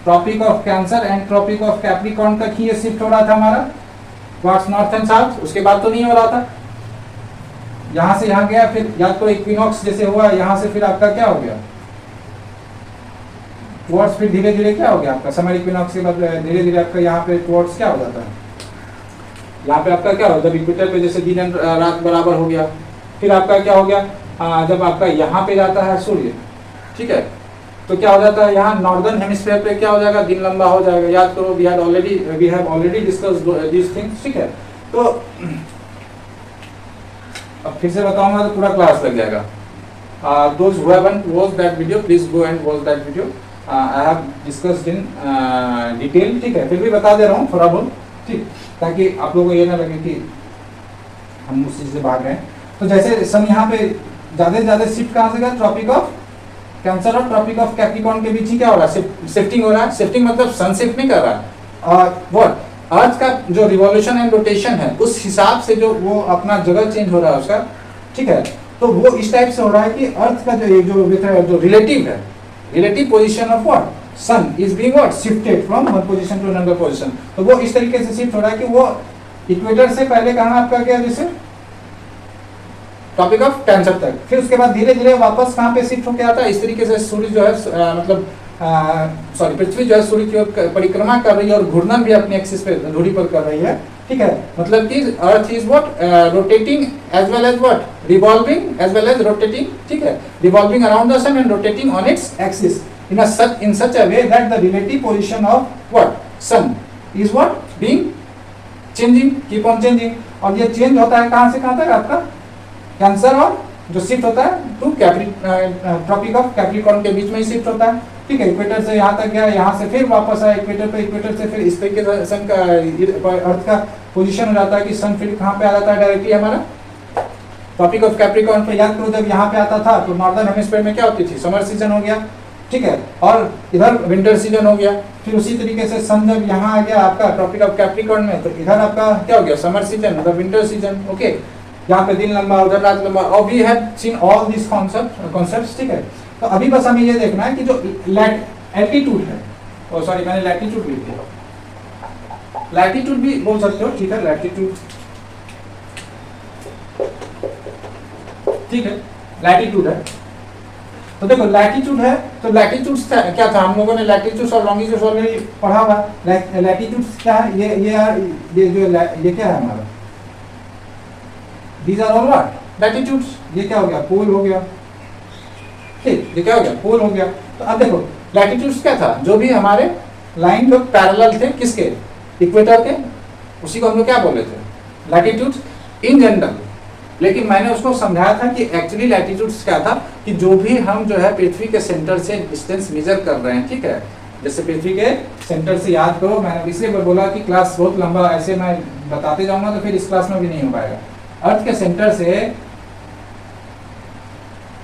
Tropic of Cancer and Tropic of Capricorn तक ही ये शिफ्ट हो रहा था हमारा, टुवर्ड्स नॉर्थ एंड साउथ। उसके बाद तो नहीं हो रहा था, यहां से यहां गया, फिर याद करो इक्विनॉक्स जैसे हुआ, यहां से फिर आपका क्या हो गया टुवर्ड्स, फिर धीरे धीरे क्या हो गया आपका समर इक्विनॉक्स के बाद धीरे धीरे आपका यहाँ पे टुवर्ड्स क्या हो जाता है, यहाँ पे आपका क्या हो, जब इक्वेटर पे जैसे दिन रात बराबर हो गया, फिर आपका क्या हो गया, जब आपका यहाँ पे जाता है सूर्य, ठीक है, तो क्या हो जाता है, यहाँ नॉर्दर्न हेमिस्फीयर पे क्या हो जाएगा, दिन लंबा हो जाएगा। याद करो we have already discussed these things, ठीक है। तो अब फिर से बताऊंगा तो पूरा क्लास लग जाएगा। Those who haven't watched that video, please go and watch that video. I have discussed in detail, ठीक है, फिर भी बता दे रहा हूँ थोड़ा बहुत, ठीक, ताकि आप लोगों को ये ना लगे कि हम उस चीज से भाग रहे हैं। तो जैसे सन यहाँ पे ज्यादा से ज्यादा शिफ्ट कहाँ से गया, ट्रॉपिक ऑफ कैंसर और ट्रॉपिक ऑफ कैप्रिकॉर्न के बीच ही क्या हो रहा है, शिफ्टिंग हो रहा है। शिफ्टिंग मतलब सन शिफ्ट नहीं कर रहा है, और व्हाट अर्थ का जो रिवॉल्यूशन एंड रोटेशन है, उस हिसाब से जो वो अपना जगह चेंज हो रहा है उसका, ठीक है। तो वो इस टाइप से हो रहा है कि अर्थ का जो रिलेटिव है, relative position of what sun is being what shifted from one position to another position. तो वो इस तरीके से शिफ्ट हो रहा है कि वो इक्वेटर से पहले कहाँ आपका क्या, जैसे टॉपिक ऑफ कैंसर तक, फिर उसके बाद धीरे धीरे वापस कहाँ पे शिफ्ट होकर आता है। इस तरीके से सूर्य जो है मतलब पृथ्वी जो है सूर्य की ओर परिक्रमा कर रही है, और घूर्णन भी अपने एक्सिस पे धुरी पर कर रही है, ठीक है। मतलब कि earth is what rotating as well as what revolving as well as rotating, ठीक है, revolving around the sun and rotating on its axis in such a way that the relative position of what sun is what being changing, keep on changing। और ये चेंज होता है कहाँ से कहाँ तक, आपका कैंसर और जो शिफ्ट होता है टू ट्रॉपिक ऑफ कैप्रिकॉर्न के बीच में ही शिफ्ट होता है, ठीक है। इक्वेटर से यहाँ तक गया, यहाँ से फिर वापस आया इक्वेटर पे, इक्वेटर से फिर इस तरीके से सन का अर्थ का पोजीशन हो जाता है कि सन फिर कहाँ पे आ जाता है डायरेक्टली हमारा टॉपिक ऑफ कैप्रिकॉर्न पे। याद करो जब यहाँ पे आता था तो नॉर्दर्न हेमिस्फीयर में क्या होती थी, समर सीजन हो गया, ठीक है, और इधर विंटर सीजन हो गया। फिर उसी तरीके से सन जब यहाँ आ गया आपका ट्रॉपिक ऑफ कैप्रिकॉर्न में, तो इधर आपका क्या हो गया समर सीजन, उधर विंटर सीजन, ओके। यहाँ पे दिन लंबा, उधर रात लंबा, और we have seen all this concepts, ठीक है। तो अभी बस हमें ये देखना है कि जो एल्टीट्यूड है, ओ सॉरी मैंने लैटिट्यूड लिख दिया, लैटिट्यूड भी बोल सकते हो, ठीक है, लैटिट्यूड, ठीक है, लैटिट्यूड है। तो देखो लैटिट्यूड है, तो लैटिट्यूड क्या था, हम लोगों ने लैटिट्यूड और लॉन्गिट्यूड ऑलरेडी पढ़ा हुआ। लैटिट्यूड क्या है, ये क्या है हमारा, these are all what latitudes। ये क्या हो गया, पोल हो गया, ठीक, ये क्या हो गया, पोल हो गया। तो अब देखो लैटिट्यूड्स क्या था, जो भी हमारे लाइन जो पैरेलल थे किसके, इक्वेटर के, उसी को हम लोग क्या बोले थे लैटिट्यूड्स इन जनरल। लेकिन मैंने उसको समझाया था कि एक्चुअली लैटिट्यूड्स क्या था, कि जो भी हम जो है पृथ्वी के सेंटर से डिस्टेंस मेजर कर रहे हैं, ठीक है, जैसे पृथ्वी के सेंटर से, याद करो मैंने इसलिए बोला कि क्लास बहुत लंबा ऐसे मैं बताते जाऊंगा तो फिर इस क्लास में भी नहीं हो पाएगा। अर्थ के सेंटर से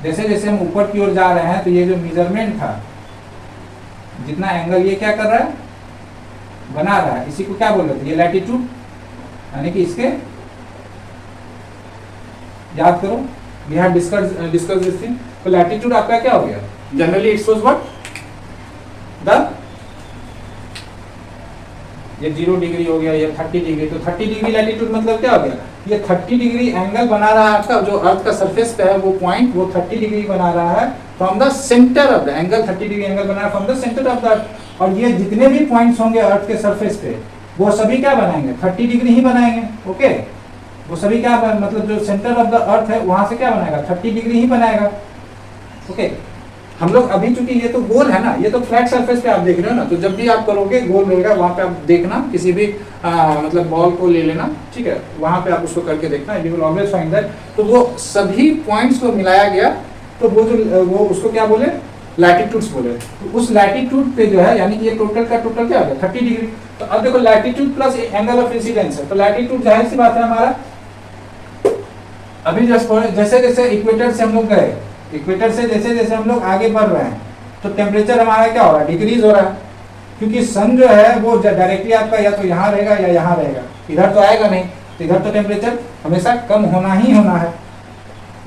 जैसे जैसे हम ऊपर की ओर जा रहे हैं, तो ये जो मेजरमेंट था, जितना एंगल ये क्या कर रहा है, बना रहा है, इसी को क्या बोल रहे थे, ये लैटिट्यूड, यानी कि इसके, याद करो we have discuss this thing. तो लैटिट्यूड आपका क्या हो गया, generally it's was what the, ये 0 डिग्री हो गया, ये 30 डिग्री, तो 30 डिग्री लैटिट्यूड मतलब क्या हो गया, ये 30 डिग्री एंगल बना रहा है आपका, जो अर्थ का सरफेस पे है वो पॉइंट, वो 30 डिग्री बना रहा है from the centre of the angle, 30 degree angle बना रहा है from the centre of the. और ये जितने भी पॉइंट्स होंगे अर्थ के सरफेस पे, वो सभी क्या बनाएंगे, 30 डिग्री ही बनाएंगे, ओके। वो सभी क्या मतलब जो सेंटर ऑफ द अर्थ है वहां से क्या बनाएगा, 30 डिग्री ही बनाएगा, ओके। हम लोग अभी चूंकि ये तो गोल है ना, ये तो फ्लैट सरफेस पे आप देख रहे हो ना, तो जब भी आप करोगे गोल रहेगा, वहां पे आप देखना किसी भी मतलब बॉल को ले लेना, ठीक है, वहां पे आप उसको करके देखना, you will always find that. तो वो सभी पॉइंट्स को मिलाया गया, तो वो उसको क्या बोले, लैटिट्यूड्स बोले। तो उस लैटिट्यूड पे जो है, यानी कि ये टोटल का टोटल क्या हो गया 30 डिग्री। तो अब देखो latitude plus angle of incidence है, तो लैटिट्यूड जाहिर सी बात है हमारा, अभी जैसे जैसे इक्वेटर से हम लोग गए, इक्वेटर से जैसे जैसे हम लोग आगे बढ़ रहे हैं, तो टेम्परेचर हमारा क्या हो रहा है, डिक्रीज हो रहा है, क्योंकि सन जो है वो डायरेक्टली आपका या तो यहाँ रहेगा या यहाँ रहेगा, इधर तो आएगा नहीं, तो इधर तो टेम्परेचर हमेशा कम होना ही होना है।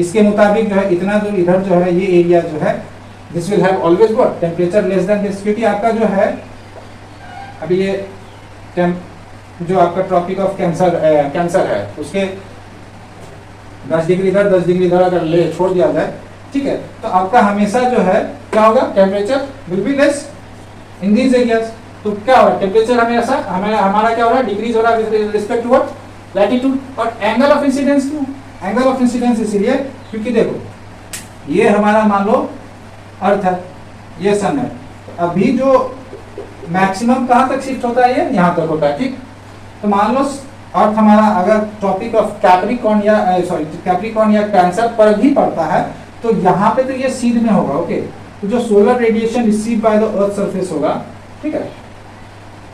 इसके मुताबिक जो है इतना दूर इधर जो है ये एरिया जो है, this will have always what, temperature less than this, क्योंकि आपका जो है अभी ये जो आपका ट्रॉपिक ऑफ कैंसर है, उसके 10 डिग्री इधर 10 डिग्री इधर अगर ले छोड़ दिया जाए, ठीक है, तो आपका हमेशा जो है क्या होगा, temperature will be less in these areas. तो क्या होगा, टेम्परेचर हमेशा हमारा क्या हो रहा है, डिक्रीज हो रहा है with respect to what, latitude. और एंगल ऑफ इंसिडेंस क्यों, एंगल ऑफ इंसिडेंस इसलिए क्योंकि देखो ये हमारा मान लो अर्थ है, ये सन है, तो अभी जो मैक्सिमम कहाँ तक शिफ्ट होता है, ये यहाँ तक होता है, ठीक। तो मान लो अर्थ हमारा अगर टॉपिक ऑफ कैप्रिकॉर्न या कैंसर पर भी पड़ता है, तो यहाँ पे तो ये सीध में होगा, ओके। तो जो solar radiation receive by the earth surface होगा, ठीक है,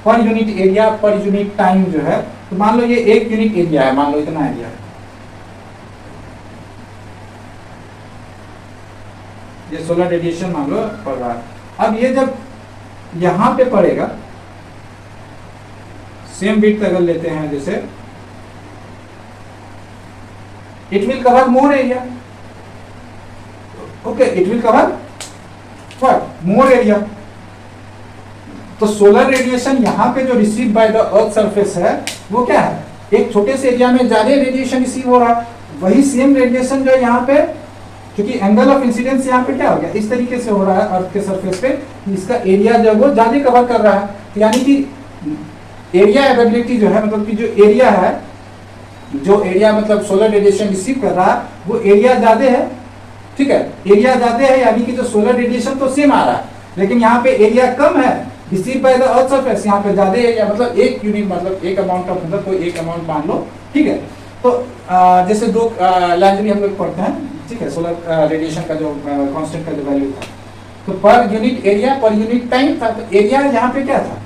पर unit area per unit time जो है, तो मान लो ये 1 यूनिट एरिया है, मान लो इतना एरिया है, ये सोलर रेडिएशन मान लो पड़ रहा है। अब ये जब यहां पे पड़ेगा, सेम विड्थ अगर लेते हैं जैसे, it will cover more area, okay, it will cover what, more area. तो सोलर रेडिएशन यहाँ पे जो receive by the earth surface है, वो क्या है, एक छोटे से एरिया में ज्यादा रेडिएशन रिसीव हो रहा है। वही सेम रेडिएशन जो यहाँ पे, क्योंकि एंगल ऑफ इंसिडेंस यहाँ पे क्या हो गया, इस तरीके से हो रहा है अर्थ के सरफेस पे, इसका एरिया जो वो ज्यादा कवर कर रहा है, यानी कि एरिया एबिलिटी जो है, मतलब कि जो एरिया है, जो एरिया मतलब सोलर रेडिएशन रिसीव कर रहा है, वो एरिया ज्यादा है, ठीक है, एरिया ज्यादा है, यानी कि जो सोलर रेडिएशन तो सेम आ रहा है, लेकिन यहाँ पे एरिया कम है receive by the earth surface, यहाँ पे ज्यादा एरिया, मतलब एक यूनिट, मतलब एक अमाउंट ऑफ, मतलब कोई एक अमाउंट मान लो, ठीक है। तो जैसे दो लैंजरी हम लोग पढ़ते हैं, ठीक है, सोलर रेडिएशन का जो कांस्टेंट का जो वैल्यू था, तो पर unit area per unit time था। तो एरिया यहाँ पे क्या था,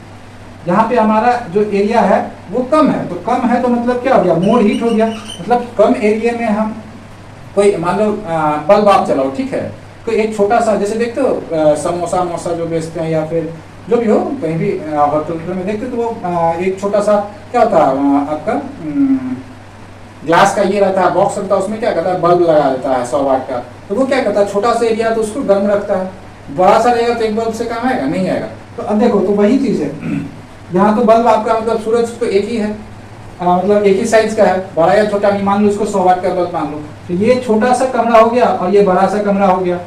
यहाँ पे हमारा जो एरिया है वो कम है, तो कम है तो मतलब क्या हो गया, मोर हीट हो गया। मतलब कम एरिया में हम कोई मान लो बल्ब आप जलाओ, ठीक है, कोई एक छोटा सा, जैसे देखते हो समोसा जो बेचते हैं या फिर जो भी हो, कहीं भी होटल में देखते तो वो एक छोटा सा क्या होता है आपका ग्लास का ये रहता है, बॉक्स रहता है, उसमें क्या करता है, बल्ब लगा देता है 100 वाट का। तो वो क्या करता है, छोटा सा एरिया तो उसको गर्म रखता है, बड़ा सा रहेगा तो एक बल्ब से काम आएगा, नहीं आएगा। तो अब देखो, तो वही चीज है, यहाँ तो बल्ब आपका मतलब सूरज तो एक ही है, मतलब एक ही साइज का है, बड़ा या छोटा नहीं, मान लो इसको 100 वाट का बल्ब मान लो, तो ये छोटा सा कमरा हो गया और ये बड़ा सा कमरा हो गया,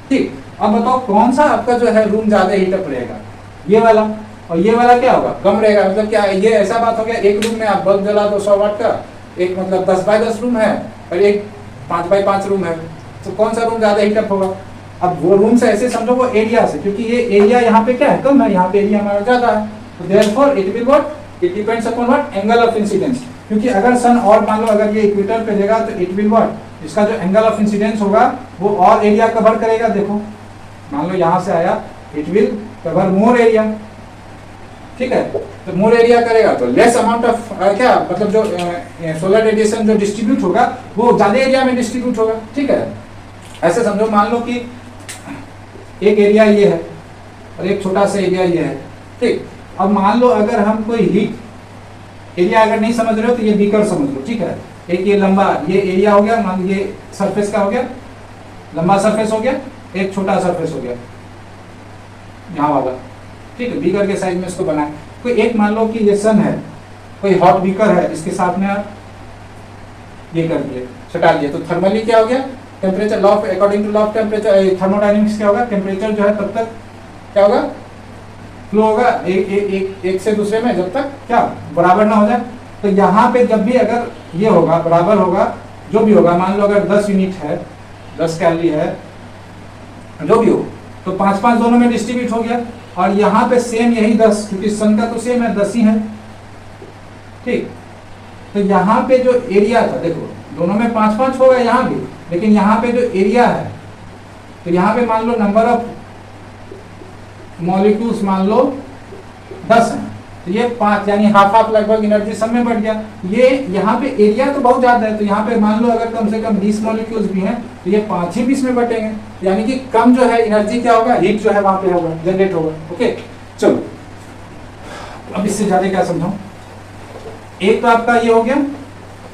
ठीक। अब बताओ कौन सा आपका जो है रूम ज्यादा हीटअप रहेगा, ये वाला, और ये वाला क्या होगा, कम रहेगा। मतलब क्या ये ऐसा बात हो गया, एक रूम में आप बल्ब जला दो 100 वाट का, एक मतलब 10 बाय 10 रूम है और एक 5 बाय 5 रूम है, तो कौन सा रूम ज्यादा हीटअप होगा। अब वो रूम से ऐसे समझो वो एरिया से, क्योंकि ये एरिया यहाँ पे क्या है, कम है, यहाँ पे एरिया हमारा ज्यादा है, तो therefore it will what, it depends upon what, angle of incidence. क्योंकि अगर सन और मान लो अगर ये इक्वेटर पे रहेगा तो इट विल व्हाट, इसका जो एंगल ऑफ इंसिडेंस होगा वो और एरिया कवर करेगा। देखो मान लो यहाँ से आया, it will cover more area, ठीक है, तो मोर एरिया करेगा तो लेस अमाउंट ऑफ क्या मतलब जो सोलर रेडिएशन जो डिस्ट्रीब्यूट होगा वो ज्यादा एरिया में डिस्ट्रीब्यूट होगा, ठीक है। ऐसे समझो, मान लो कि एक एरिया ये है और एक छोटा सा एरिया ये है, ठीक। अब मान लो अगर हम कोई हीट एरिया अगर नहीं समझ रहे हो तो ये बीकर समझ लो, ठीक है। एक ये लंबा ये एरिया हो गया, मान लो ये सरफेस का हो गया, लंबा सरफेस हो गया, एक छोटा सरफेस हो गया यहाँ वाला, ठीक है। बीकर के साइज में इसको बनाए, कोई एक मान लो कि ये सन है, कोई हॉट बीकर है, इसके साथ में आप ये कर दिए, सटा दिए, तो थर्मली क्या हो गया, temperature law according to law of temperature thermodynamics क्या होगा, टेम्परेचर जो है तब तक क्या होगा, फ्लो होगा एक से दूसरे में जब तक क्या बराबर ना हो जाए। तो यहाँ पे जब भी अगर ये होगा बराबर होगा, जो भी होगा, मान लो अगर 10 यूनिट है, 10 कैलोरी है, जो भी हो, तो 5-5 दोनों में डिस्ट्रीब्यूट हो गया, और यहाँ पे सेम यही 10, क्योंकि सन का तो सेम है 10 ही है, ठीक। तो यहाँ पे जो एरिया था, देखो दोनों में 5-5 होगा यहाँ भी, लेकिन यहाँ पे जो एरिया है, तो यहाँ पे मान लो नंबर ऑफ मॉलिक्यूल्स मान लो 10 है, तो ये 5 यानी हाफ लगभग एनर्जी सब में बढ़ गया। ये यहाँ पे एरिया तो बहुत ज्यादा है, तो यहाँ पे मान लो अगर कम से कम 20 मॉलिक्यूल्स भी हैं, तो ये 5 ही 20 में बटेंगे, यानी कि कम जो है एनर्जी क्या होगा, हीट जो है वहां पे होगा, जनरेट होगा। ओके चलो, अब इससे ज्यादा क्या समझाऊं। एक तो आपका ये हो गया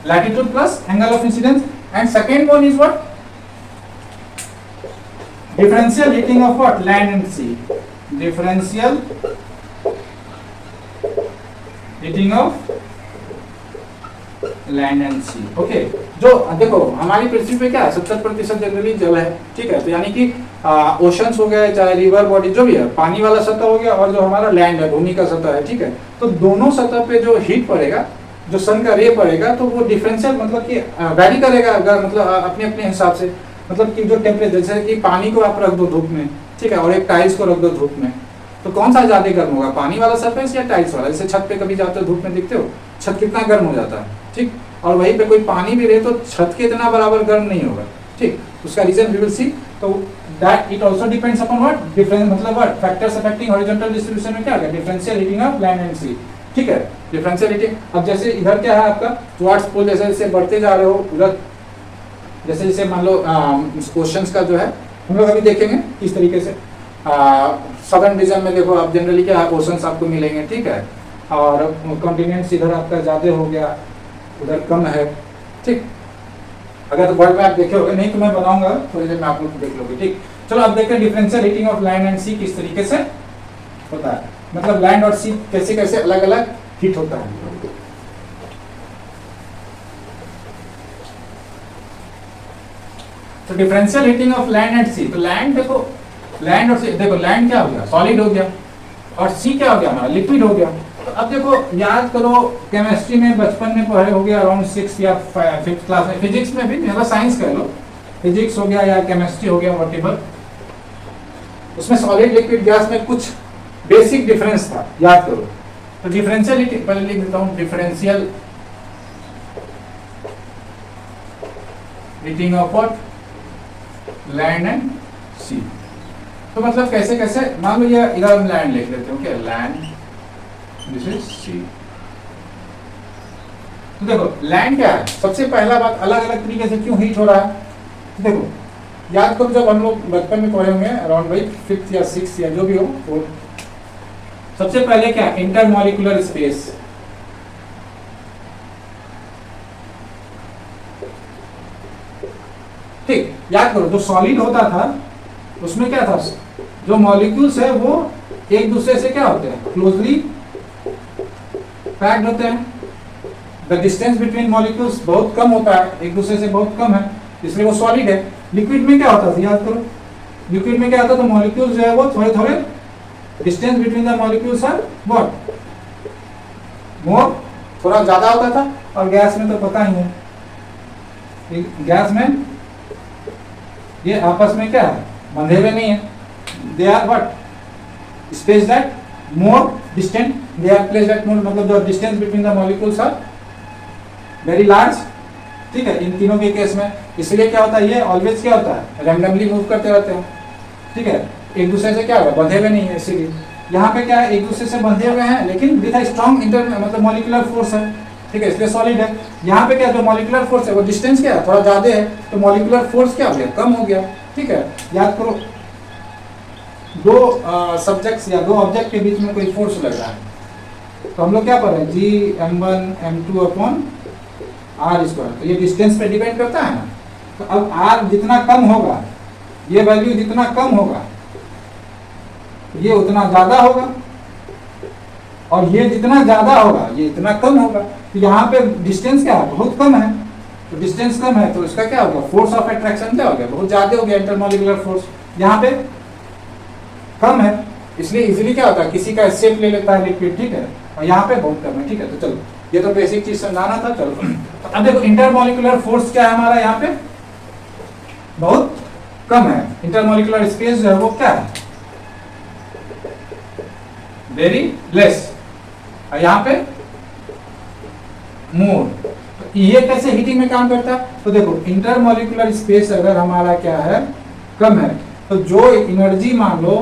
latitude plus angle of incidence, and second one is what, differential heating of what, land and sea. Differential heating of land and sea. Okay, जो देखो हमारी पृथ्वी पे क्या है, 70% जनरली जल है, ठीक है। तो यानी कि ओशंस हो गए, चाहे रिवर बॉडी जो भी है, पानी वाला सतह हो गया, और जो हमारा लैंड है, भूमि का सतह है, ठीक है। तो दोनों सतह पे जो हीट पड़ेगा, जो सन का रे पड़ेगा, तो वो डिफरेंशियल मतलब कि वैरी करेगा, अगर मतलब अपने अपने हिसाब से, मतलब कि जो टेम्परेचर, जैसे कि पानी को आप रख दो धूप में, ठीक है, और एक टाइल्स को रख दो धूप में, तो कौन सा ज्यादा गर्म होगा, पानी वाला सरफेस या टाइल्स वाला। जैसे छत पे कभी जाते हो धूप में, दिखते हो छत कितना गर्म हो जाता है, ठीक, और वहीं पे कोई पानी भी रहे तो छत के इतना बराबर गर्म नहीं होगा, ठीक। उसका रीजन वी विल सी। तो that it also depends upon what, difference मतलब what, factors affecting horizontal distribution में क्या है, differential heating of land and sea, ठीक है। डिफरेंशियल हीटिंग, अब जैसे इधर क्या है आपका टुवर्ड्स पोल, जैसे जैसे बढ़ते जा रहे हो उधर, जैसे जैसे मान लो ओशंस का जो है हम लोग अभी देखेंगे किस तरीके से, सदर्न रीजन में देखो आप जनरली क्या ओशंस आपको मिलेंगे, ठीक है, और कॉन्टिनेंट्स इधर आपका ज्यादा हो गया, उधर कम है, ठीक। अगर तो वर्ल्ड में आप देखे होगे, नहीं तो मैं बनाऊंगा थोड़ी देर में, आप लोग देख लोगे, ठीक। चलो अब देखते हैं differential heating of land and sea किस तरीके से होता है, मतलब लैंड और सी कैसे कैसे अलग अलग हीट होता है। तो differential heating of land and sea, तो लैंड देखो, लैंड और सी देखो, लैंड क्या हो गया, सॉलिड हो गया, और सी क्या हो गया हमारा, लिक्विड हो गया। तो अब देखो याद करो, केमिस्ट्री में बचपन में पढ़े हो गया अराउंड 6 या 5th क्लास में, फिजिक्स में भी, मतलब साइंस कह लो, फिजिक्स हो गया या केमिस्ट्री हो गया, व्हाटएवर, उसमें सॉलिड लिक्विड गैस में कुछ बेसिक डिफरेंस था, याद करो। तो डिफरेंशियल हीटिंग पहले लिख देता हूं, differential heating of what, land and sea. तो मतलब कैसे कैसे, मान लो ये इधर हम लैंड लिख लेते हैं, क्या लैंड, दिस इज सी। तो देखो लैंड क्या है, सबसे पहला बात, अलग अलग तरीके से क्यों हीट हो रहा है। तो देखो याद करो, जब हम लोग बचपन में पढ़े होंगे अराउंड भाई 5th या 6th या जो भी हो, 4th, सबसे पहले क्या, इंटरमॉलिक्यूलर स्पेस, ठीक। याद करो जो सॉलिड होता था उसमें क्या था, जो मॉलिक्यूल्स है वो एक दूसरे से क्या होते हैं, क्लोजली पैक्ड होते हैं, द डिस्टेंस बिटवीन मॉलिक्यूल्स बहुत कम होता है, एक दूसरे से बहुत कम है, इसलिए वो सॉलिड है। लिक्विड में क्या होता था, याद करो, लिक्विड में क्या होता, तो मॉलिक्यूल्स जो है वो थोड़े थोड़े distance between the molecules are what, more, थोड़ा ज्यादा होता था। और गैस में तो पता ही है, गैस में ये आपस में क्या है, बंधे हुए नहीं है, they are what space that more distant, they are place that more, मतलब the distance between the molecules are very large, ठीक है, इन तीनों के केस में। इसलिए क्या होता है, ये ऑलवेज क्या होता है, रैंडमली मूव करते रहते हैं, ठीक है, एक दूसरे से क्या होगा, बंधे हुए नहीं है। इसीलिए यहाँ पे क्या है, एक दूसरे से बंधे हुए हैं, लेकिन विद अ स्ट्रॉन्ग इंटर मतलब मॉलिक्यूलर फोर्स है, ठीक है, इसलिए सॉलिड है। यहाँ पे क्या, जो मॉलिक्यूलर फोर्स है वो डिस्टेंस क्या है, थोड़ा ज्यादा है, तो मॉलिक्यूलर फोर्स क्या हो गया, कम हो गया, ठीक है। याद करो दो सब्जेक्ट्स या दो ऑब्जेक्ट के बीच में कोई फोर्स लग रहा है, तो हम लोग क्या पढ़ रहे हैं, जी m1 m2 upon r square, तो ये डिस्टेंस पे डिपेंड करता है ना। तो अब r जितना कम होगा, ये वैल्यू जितना कम होगा, ये उतना ज्यादा होगा, और ये जितना ज्यादा होगा ये इतना कम होगा। तो यहाँ पे डिस्टेंस क्या है, बहुत कम है, तो डिस्टेंस कम है तो इसका क्या होगा, फोर्स ऑफ अट्रैक्शन क्या हो गया, बहुत ज्यादा हो गया, इंटरमॉलिक्यूलर फोर्स। यहाँ पे कम है, इसलिए इजीली क्या होता है, किसी का शेप ले लेता है लिक्विड, ठीक है, और यहाँ पे बहुत कम है, ठीक है। तो चलो ये तो बेसिक चीज समझाना था, चलो। तो अब देखो इंटरमॉलिक्यूलर फोर्स क्या है हमारा, यहाँ पे बहुत कम है, इंटरमॉलिक्यूलर स्पेस जो है वो क्या है, वेरी लेस, और यहाँ पे मोर। तो ये कैसे हीटिंग में काम करता है? तो देखो इंटरमोलिकुलर स्पेस अगर हमारा क्या है, कम है, तो जो एनर्जी मान लो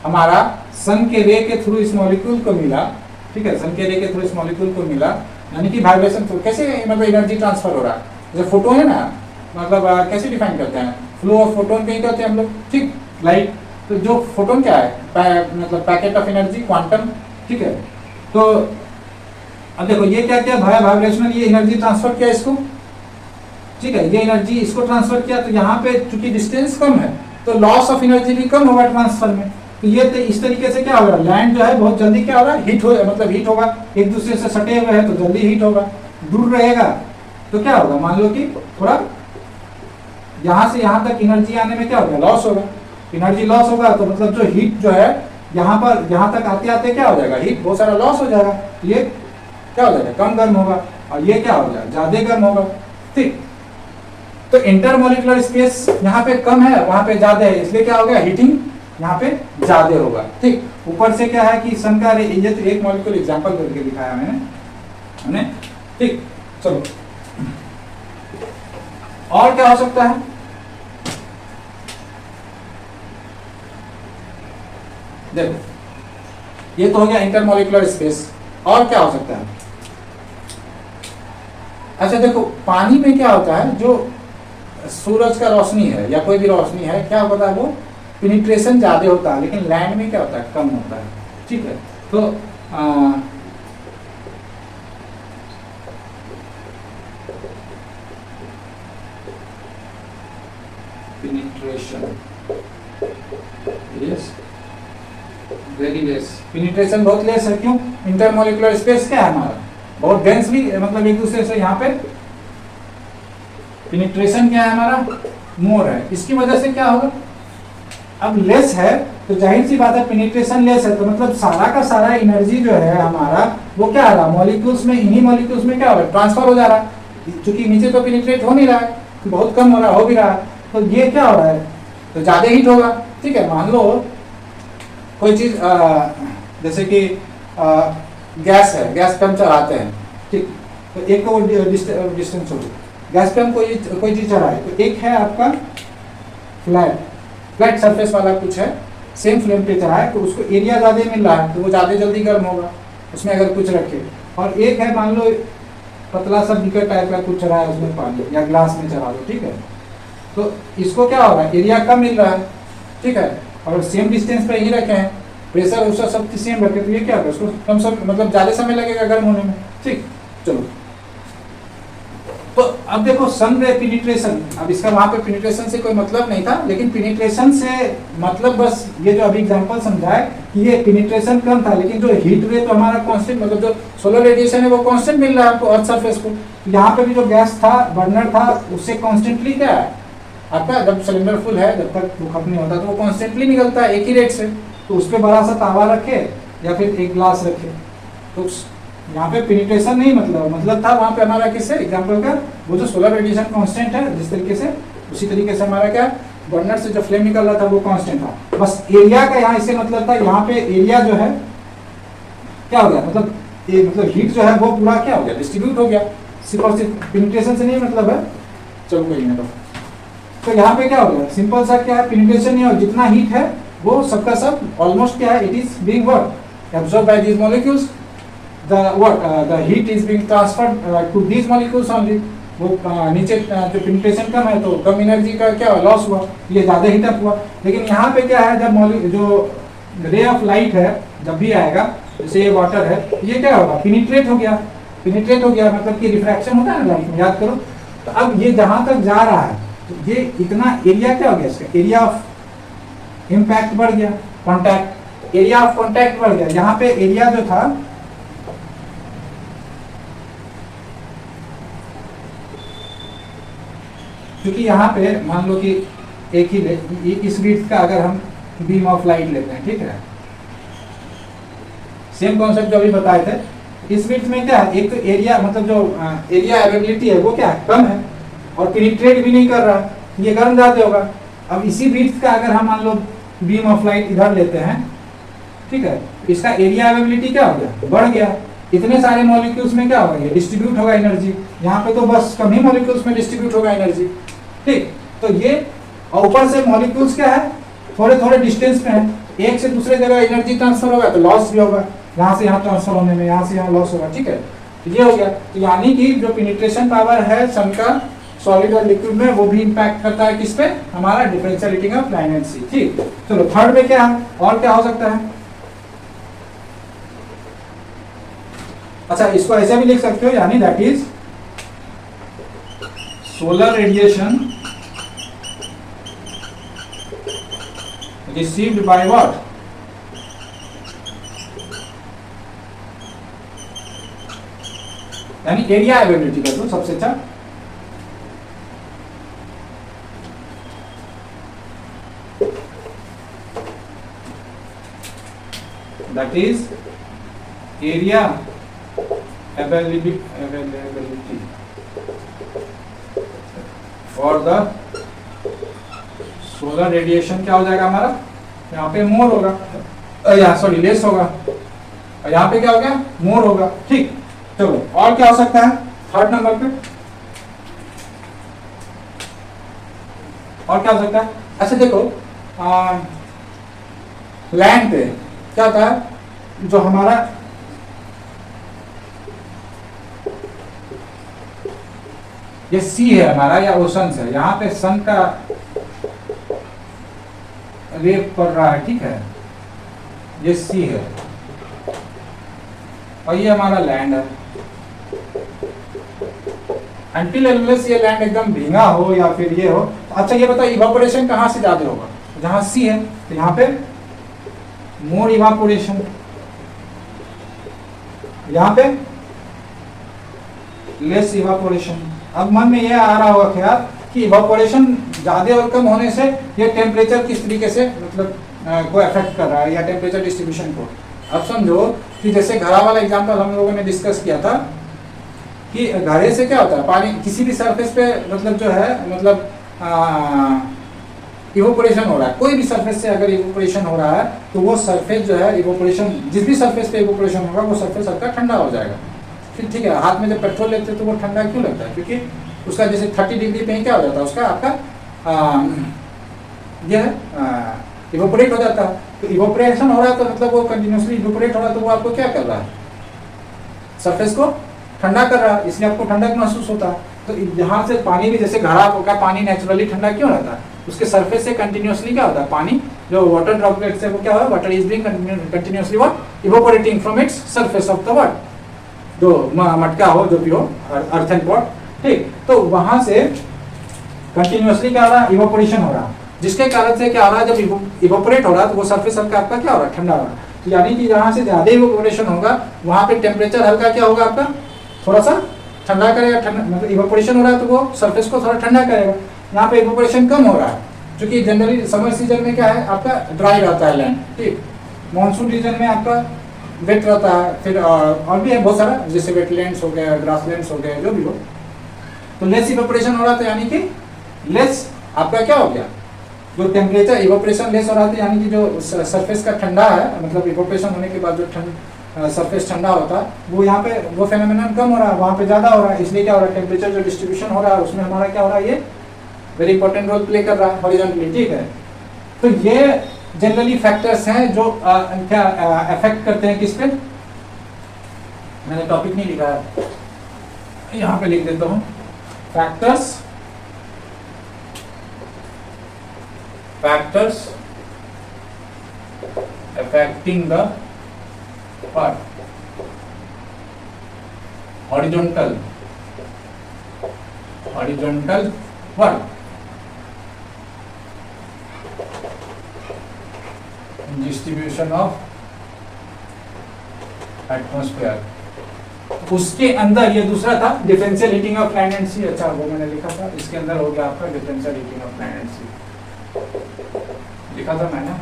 हमारा सन के रे के थ्रू इस मॉलिक्यूल को मिला, ठीक है, सन के रे के थ्रू इस मॉलिक्यूल को मिला, यानी कि वाइब्रेशन थ्रू कैसे मतलब एनर्जी ट्रांसफर हो रहा है, जैसे फोटोन है ना, मतलब कैसे डिफाइन करते हैं, फ्लो ऑफ फोटोन कहीं कहते हैं हम लोग, ठीक, लाइट। तो जो फोटोन क्या है, मतलब पैकेट ऑफ एनर्जी, क्वांटम, ठीक है। तो अब देखो ये क्या किया, वाइब्रेशनल ये एनर्जी ट्रांसफर किया इसको, ठीक है, ये एनर्जी इसको ट्रांसफर किया, तो यहाँ पे चूंकि डिस्टेंस कम है तो लॉस ऑफ एनर्जी भी कम होगा ट्रांसफर में। तो ये तो इस तरीके से क्या होगा, लैंड जो है बहुत जल्दी क्या होगा, हीट हो, मतलब हीट होगा, एक दूसरे से सटे हुए हैं तो जल्दी हीट होगा। दूर रहेगा तो क्या होगा, मान लो कि थोड़ा यहाँ से यहाँ तक एनर्जी आने में क्या होगा, लॉस होगा। एनर्जी लॉस होगा तो मतलब जो हीट जो है यहाँ पर यहाँ तक आते आते क्या हो जाएगा, हीट बहुत सारा लॉस हो जाएगा, ये क्या हो जाएगा, कम गर्म होगा, और ये क्या हो जाएगा, ज्यादा गर्म होगा, ठीक। तो इंटरमोलिकुलर स्पेस यहाँ पे कम है, वहां पे ज्यादा है, इसलिए क्या हो गया, हीटिंग यहाँ पे ज्यादा होगा, ठीक। ऊपर से क्या है कि सन का रे, ये तो एक मॉलिक्यूल एग्जांपल करके दिखाया मैंने, ठीक। चलो और क्या हो सकता है, देखो ये तो हो गया इंटरमोलिकुलर स्पेस, और क्या हो सकता है। अच्छा देखो पानी में क्या होता है, जो सूरज का रोशनी है या कोई भी रोशनी है, क्या होता है, वो पेनिट्रेशन ज्यादा होता है, लेकिन लैंड में क्या होता है, कम होता है, ठीक है। तो penetration yes very less, penetration बहुत लेस है, क्यों, इंटरमोलिकुलर स्पेस क्या है हमारा, बहुत डेंसली, मतलब एक दूसरे से यहाँ पे पेनिट्रेशन क्या है हमारा, मोर है, इसकी वजह से क्या होगा, अब लेस है तो जाहिर सी बात है पेनिट्रेशन लेस है, तो मतलब सारा का सारा एनर्जी जो है हमारा वो क्या आ रहा है, मॉलिक्यूल्स में, इन्हीं मॉलिक्यूल्स में क्या हो रहा है, ट्रांसफर हो जा रहा है, क्योंकि नीचे तो पेनिट्रेट हो नहीं रहा है, बहुत कम हो रहा है, हो भी रहा है, तो ये क्या हो रहा है, तो ज्यादा हीट होगा, ठीक है। मान लो कोई चीज जैसे कि गैस है, गैस पे हम चढ़ाते हैं, ठीक, तो एक तो डिस्टेंस होगी, गैस पे हम कोई चीज चढ़ाए, तो एक है आपका फ्लैट सरफेस वाला कुछ है, सेम फ्लेम पे चढ़ाए तो उसको एरिया ज्यादा मिल रहा है, तो वो ज्यादा जल्दी गर्म होगा उसमें अगर कुछ रखे, और एक है मान लो पतला सा बीकर टाइप का कुछ चढ़ाया उसमें पानी या ग्लास में चढ़ा दो, ठीक है, तो इसको क्या होगा, एरिया कम मिल रहा है, ठीक है, और सेम डिस्टेंस पे ही रखे हैं, प्रेशर उसका सब सेम रखे, तो ये क्या होगा, उसको कम सब मतलब ज्यादा समय लगेगा गर्म होने में, ठीक। चलो तो अब देखो सन रे पेनिट्रेशन, अब इसका वहां पे पेनिट्रेशन से कोई मतलब नहीं था, लेकिन पेनिट्रेशन से मतलब बस ये जो अभी एग्जांपल समझाए कि ये पेनिट्रेशन कम था, लेकिन जो हीट रे तो हमारा कांस्टेंट, मतलब जो सोलर रेडिएशन है वो कांस्टेंट मिल रहा है आपको अर्थ सरफेस को। यहाँ पे भी जो गैस था, बर्नर था, उससे कॉन्स्टेंटली क्या है आपका, जब सिलेंडर फुल है, जब तक वो खत्म नहीं होता तो वो कॉन्स्टेंटली निकलता है एक ही रेट से, तो उस पर बड़ा सा तावा रखे या फिर एक ग्लास रखे, तो यहाँ पे पेनिट्रेशन नहीं मतलब था वहाँ पे हमारा किससे एग्जांपल का, वो जो सोलर रेडिएशन कांस्टेंट है जिस तरीके से, उसी तरीके से हमारा क्या बर्नर से जो फ्लेम निकल रहा था वो कांस्टेंट था, बस एरिया का यहाँ इससे मतलब था, यहाँ पे एरिया जो है क्या हो गया, मतलब हीट जो है वो पूरा क्या हो गया, डिस्ट्रीब्यूट हो गया, सिर्फ और सिर्फ पेनिट्रेशन से नहीं मतलब है। चलो कोई नहीं, तो यहाँ पे क्या हो गया, सिंपल सा क्या है, पेनिट्रेशन नहीं हो, जितना हीट है वो सबका सब ऑलमोस्ट क्या है, it is being what absorb by these molecules, the heat is being transferred to these molecules only, वो नीचे जो पेनिट्रेशन कम है तो कम एनर्जी का क्या लॉस हुआ, ये ज्यादा हीट अप हुआ। लेकिन यहाँ पे क्या है, जब जो रे ऑफ लाइट है जब भी आएगा, जैसे ये वाटर है, ये क्या होगा, पेनिट्रेट हो गया मतलब कि रिफ्रैक्शन होता है ना लाइट में, याद करो। तो अब ये जहां तक जा रहा है तो ये इतना एरिया क्या हो गया, इसका एरिया ऑफ इम्पैक्ट बढ़ गया, कॉन्टैक्ट, एरिया ऑफ कॉन्टैक्ट बढ़ गया। यहाँ पे एरिया जो था क्योंकि यहाँ पे मान लो कि एक ही इस विड्थ का अगर हम बीम ऑफ लाइट लेते हैं, ठीक है, सेम कॉन्सेप्ट जो अभी बताए थे, इस विड्थ में क्या है, एक तो एरिया मतलब जो एरिया अवेलेबिलिटी है वो क्या है, कम है, और पेनिट्रेट भी नहीं कर रहा, ये गर्म ज्यादा होगा। अब इसी विड्थ का अगर हम मान लो बीम ऑफ लाइट इधर लेते हैं, ठीक है, इसका एरिया अवेलेबिलिटी क्या हो गया, बढ़ गया। इतने सारे मॉलिक्यूल्स में क्या होगा, ये डिस्ट्रीब्यूट होगा एनर्जी। यहाँ पे तो बस कम ही मॉलिक्यूल्स में डिस्ट्रीब्यूट होगा एनर्जी, ठीक। तो ये ऊपर से मॉलिक्यूल्स क्या है, थोड़े थोड़े डिस्टेंस में है, एक से दूसरे जगह एनर्जी ट्रांसफर होगा तो लॉस भी होगा, यहाँ से यहाँ ट्रांसफर होने में, यहाँ से यहाँ लॉस होगा, ठीक है। तो ये हो गया। तो यानी कि जो पेनिट्रेशन पावर है सन का सॉलिड और लिक्विड में, वो भी इंपैक्ट करता है किस पे, हमारा differential heating of line and sea, ठीक। चलो थर्ड में क्या है, और क्या हो सकता है। अच्छा, इसको ऐसे भी लिख सकते हो, यानी that is solar radiation received by what, यानी एरिया अवेलेबिलिटी कर दो सबसे अच्छा। That is area availability for the solar radiation. क्या हो जाएगा हमारा, यहाँ पे मोर होगा, या सॉरी लेस होगा, और यहाँ पे क्या हो गया, मोर होगा, ठीक। चलो और क्या हो सकता है थर्ड नंबर पे, और क्या हो सकता है। अच्छा देखो, लैंड पे क्या होता है, जो हमारा ये सी है हमारा या ओशन है, यहाँ पे सन का रेप पड़ रहा है, ठीक है, ये सी है और ये हमारा लैंड है। अनटिल अनलेस ये लैंड एकदम भींगा हो या फिर ये हो। अच्छा ये बताओ इवापोरेशन कहाँ से ज्यादा होगा, जहाँ सी है तो यहाँ पे मोर इवापोरेशन, यहाँ पे लेस इवापोरेशन। अब मन में ये आ रहा होगा ख्याल कि इवापोरेशन ज्यादा और कम होने से ये टेम्परेचर किस तरीके से मतलब को अफेक्ट कर रहा है, या टेम्परेचर डिस्ट्रीब्यूशन को। अब समझो कि जैसे घड़ा वाला एग्जांपल हम लोगों ने डिस्कस किया था कि घड़े से क्या होता है, पानी किसी भी सरफेस पे मतलब जो है मतलब इवोपोरेशन हो रहा है, कोई भी सरफेस से अगर इवोपोरेशन हो रहा है तो वो सरफेस जो है इवोपोरेशन, जिस भी सरफेस पे इवोपोरेशन होगा वो सरफेस आपका ठंडा हो जाएगा। फिर ठीक है, हाथ में जब पेट्रोल लेते हैं तो वो ठंडा क्यों लगता है, क्योंकि उसका जैसे 30 डिग्री पे ही क्या हो जाता है, उसका आपका यह इवोपोरेट हो जाता है। तो इवोपोरेशन हो रहा है तो मतलब वो कंटिन्यूसली इवोपोरेट हो रहा है, तो वो आपको क्या कर रहा है, सरफेस को ठंडा कर रहा है, इसलिए आपको ठंडक महसूस होता है। तो यहाँ से पानी भी जैसे घड़ा का पानी नेचुरली ठंडा क्यों रहता है, उसके सरफेस से कंटिन्यूसली क्या होता है, पानी जो वाटर ड्रॉपलेट से वो क्या है, water is being continuously what evaporating from its surface of the what, जो मटका हो जो भी हो अर्थन पॉट, ठीक। तो वहां से कंटिन्यूसली क्या हो रहा है, इवोपोरेशन हो रहा है, जिसके कारण से क्या हो रहा है, जब इवोपोरेट हो रहा है तो वो सरफेस हल्का आपका क्या हो रहा है, ठंडा हो रहा है। तो यानी कि जहाँ से ज्यादा इवोपोरेशन होगा वहां पे टेम्परेचर हल्का क्या होगा आपका, थोड़ा सा ठंडा करेगा, ठंडा मतलब इवोपोरेशन हो रहा है तो वो सरफेस को थोड़ा ठंडा करेगा। यहाँ पे इवोपोरेशन कम हो रहा है क्योंकि जनरली समर सीजन में क्या है आपका ड्राई रहता है लैंड, ठीक। मॉनसून रीजन में आपका वेट रहता है, फिर और भी है बहुत सारा, जैसे वेटलैंड्स हो गया, ग्रासलैंड्स हो गया, जो भी हो। तो लेस इवोपोरेशन हो रहा था यानी कि लेस आपका क्या हो गया, जो टेम्परेचर इवोपोरेशन लेस हो रहा था यानी कि जो सरफेस का ठंडा है, मतलब इवोपोरेशन होने के बाद जो सरफेस ठंडा होता है वो यहाँ पे वो फेनोमेनन कम हो रहा है, वहाँ पे ज्यादा हो रहा है। इसलिए क्या हो रहा है, टेम्परेचर जो डिस्ट्रीब्यूशन हो रहा है उसमें हमारा क्या हो रहा है, ये वेरी इंपॉर्टेंट रोल प्ले कर रहा है हॉरिजॉन्टली, ठीक है। तो ये जनरली फैक्टर्स हैं जो क्या अफेक्ट करते हैं किस पे, मैंने टॉपिक नहीं लिखा है, यहाँ पे लिख देता हूँ, factors affecting the horizontal work distribution of atmosphere. उसके अंदर ये दूसरा था differential heating of land and sea. अच्छा वो मैंने लिखा था, इसके अंदर हो गया आपका differential heating of land and sea, लिखा था मैंने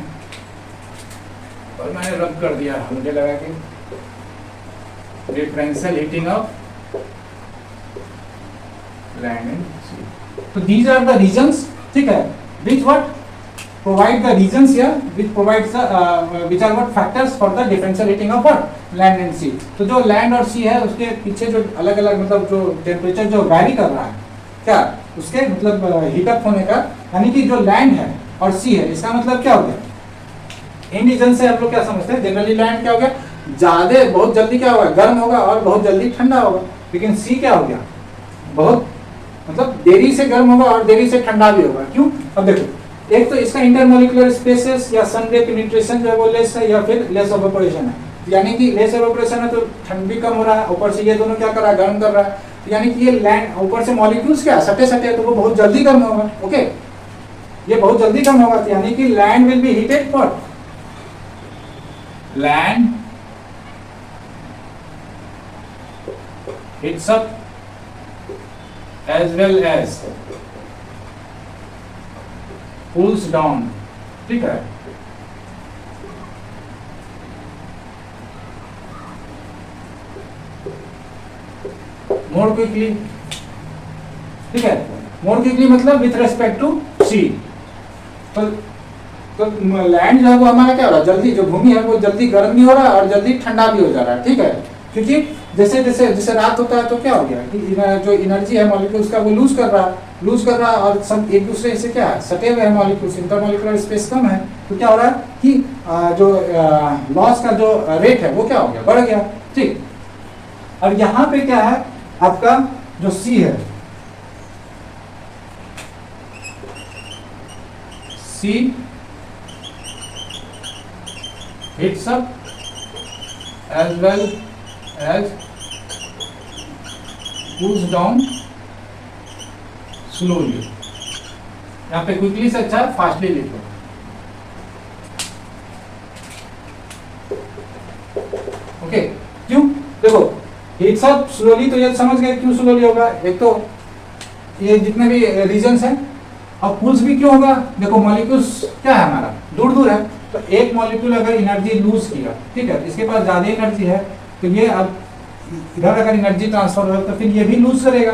और मैंने रब कर दिया, मुझे लगा कि differential heating of land and sea. तो दीज आर द रीजंस, ठीक है, which what provide the reasons here which provides the which are what factors for the differential heating of what land and sea. तो जो land और sea है उसके पीछे जो अलग अलग मतलब जो टेम्परेचर जो वैरी कर रहा है क्या उसके मतलब हीटअप होने का, यानी कि जो लैंड है और सी है इसका मतलब क्या हो गया, इन रीजन से हम लोग क्या समझते हैं जनरली लैंड क्या हो गया ज्यादा बहुत जल्दी क्या होगा गर्म होगा और बहुत जल्दी ठंडा होगा, लेकिन सी क्या हो गया बहुत मतलब देरी से गर्म होगा और देरी से ठंडा भी होगा। क्यों, अब देखो एक तो इसका इंटरमोलिकुलर स्पेसेस या सन रे पेनिट्रेशन जो है वो लेस है या फिर लेस इवेपोरेशन है, यानी कि लेस इवेपोरेशन है तो ठंड भी कम हो रहा है, ऊपर से ये दोनों क्या कर रहा है गर्म कर रहा है, यानी कि ये लैंड ऊपर से मॉलिक्यूल्स क्या सटे सटे तो वो बहुत जल्दी गर्म होगा। ओके ये बहुत जल्दी गर्म होगा तो यानी कि land will be heated for land heats up as well as cools down, ठीक है। more quickly, ठीक है, more quickly मतलब with respect to sea, तो लैंड जो है वो हमारा क्या हो रहा है जल्दी, जो भूमि है वो जल्दी गर्म भी हो रहा है और जल्दी ठंडा भी हो जा रहा है, ठीक है, क्योंकि जैसे जैसे जैसे रात होता है तो क्या हो गया कि जो एनर्जी है मॉलिक्यूल्स का वो लूज कर रहा है और सब एक दूसरे से क्या है सटे हुए हैं मॉलिक्यूल्स, इंटरमॉलिक्यूलर स्पेस कम है तो क्या हो रहा है कि जो लॉस का जो रेट है वो क्या हो गया बढ़ गया, ठीक। और यहाँ पे क्या है आपका जो सी है, सी heats up as well as cools down slowly, यहाँ पे क्विकली से अच्छा फास्टली लिखो। ओके क्यों, देखो हीट्स अप स्लोली तो ये समझ गए क्यों स्लोली होगा, एक तो ये जितने भी रीजंस हैं, और कूल्स भी क्यों होगा, देखो मॉलिक्यूल्स क्या है हमारा दूर दूर है तो एक मॉलिक्यूल अगर एनर्जी लूज किया, ठीक है, इसके पास ज्यादा एनर्जी है तो ये अब इधर अगर एनर्जी ट्रांसफर हो तो फिर ये भी लूज करेगा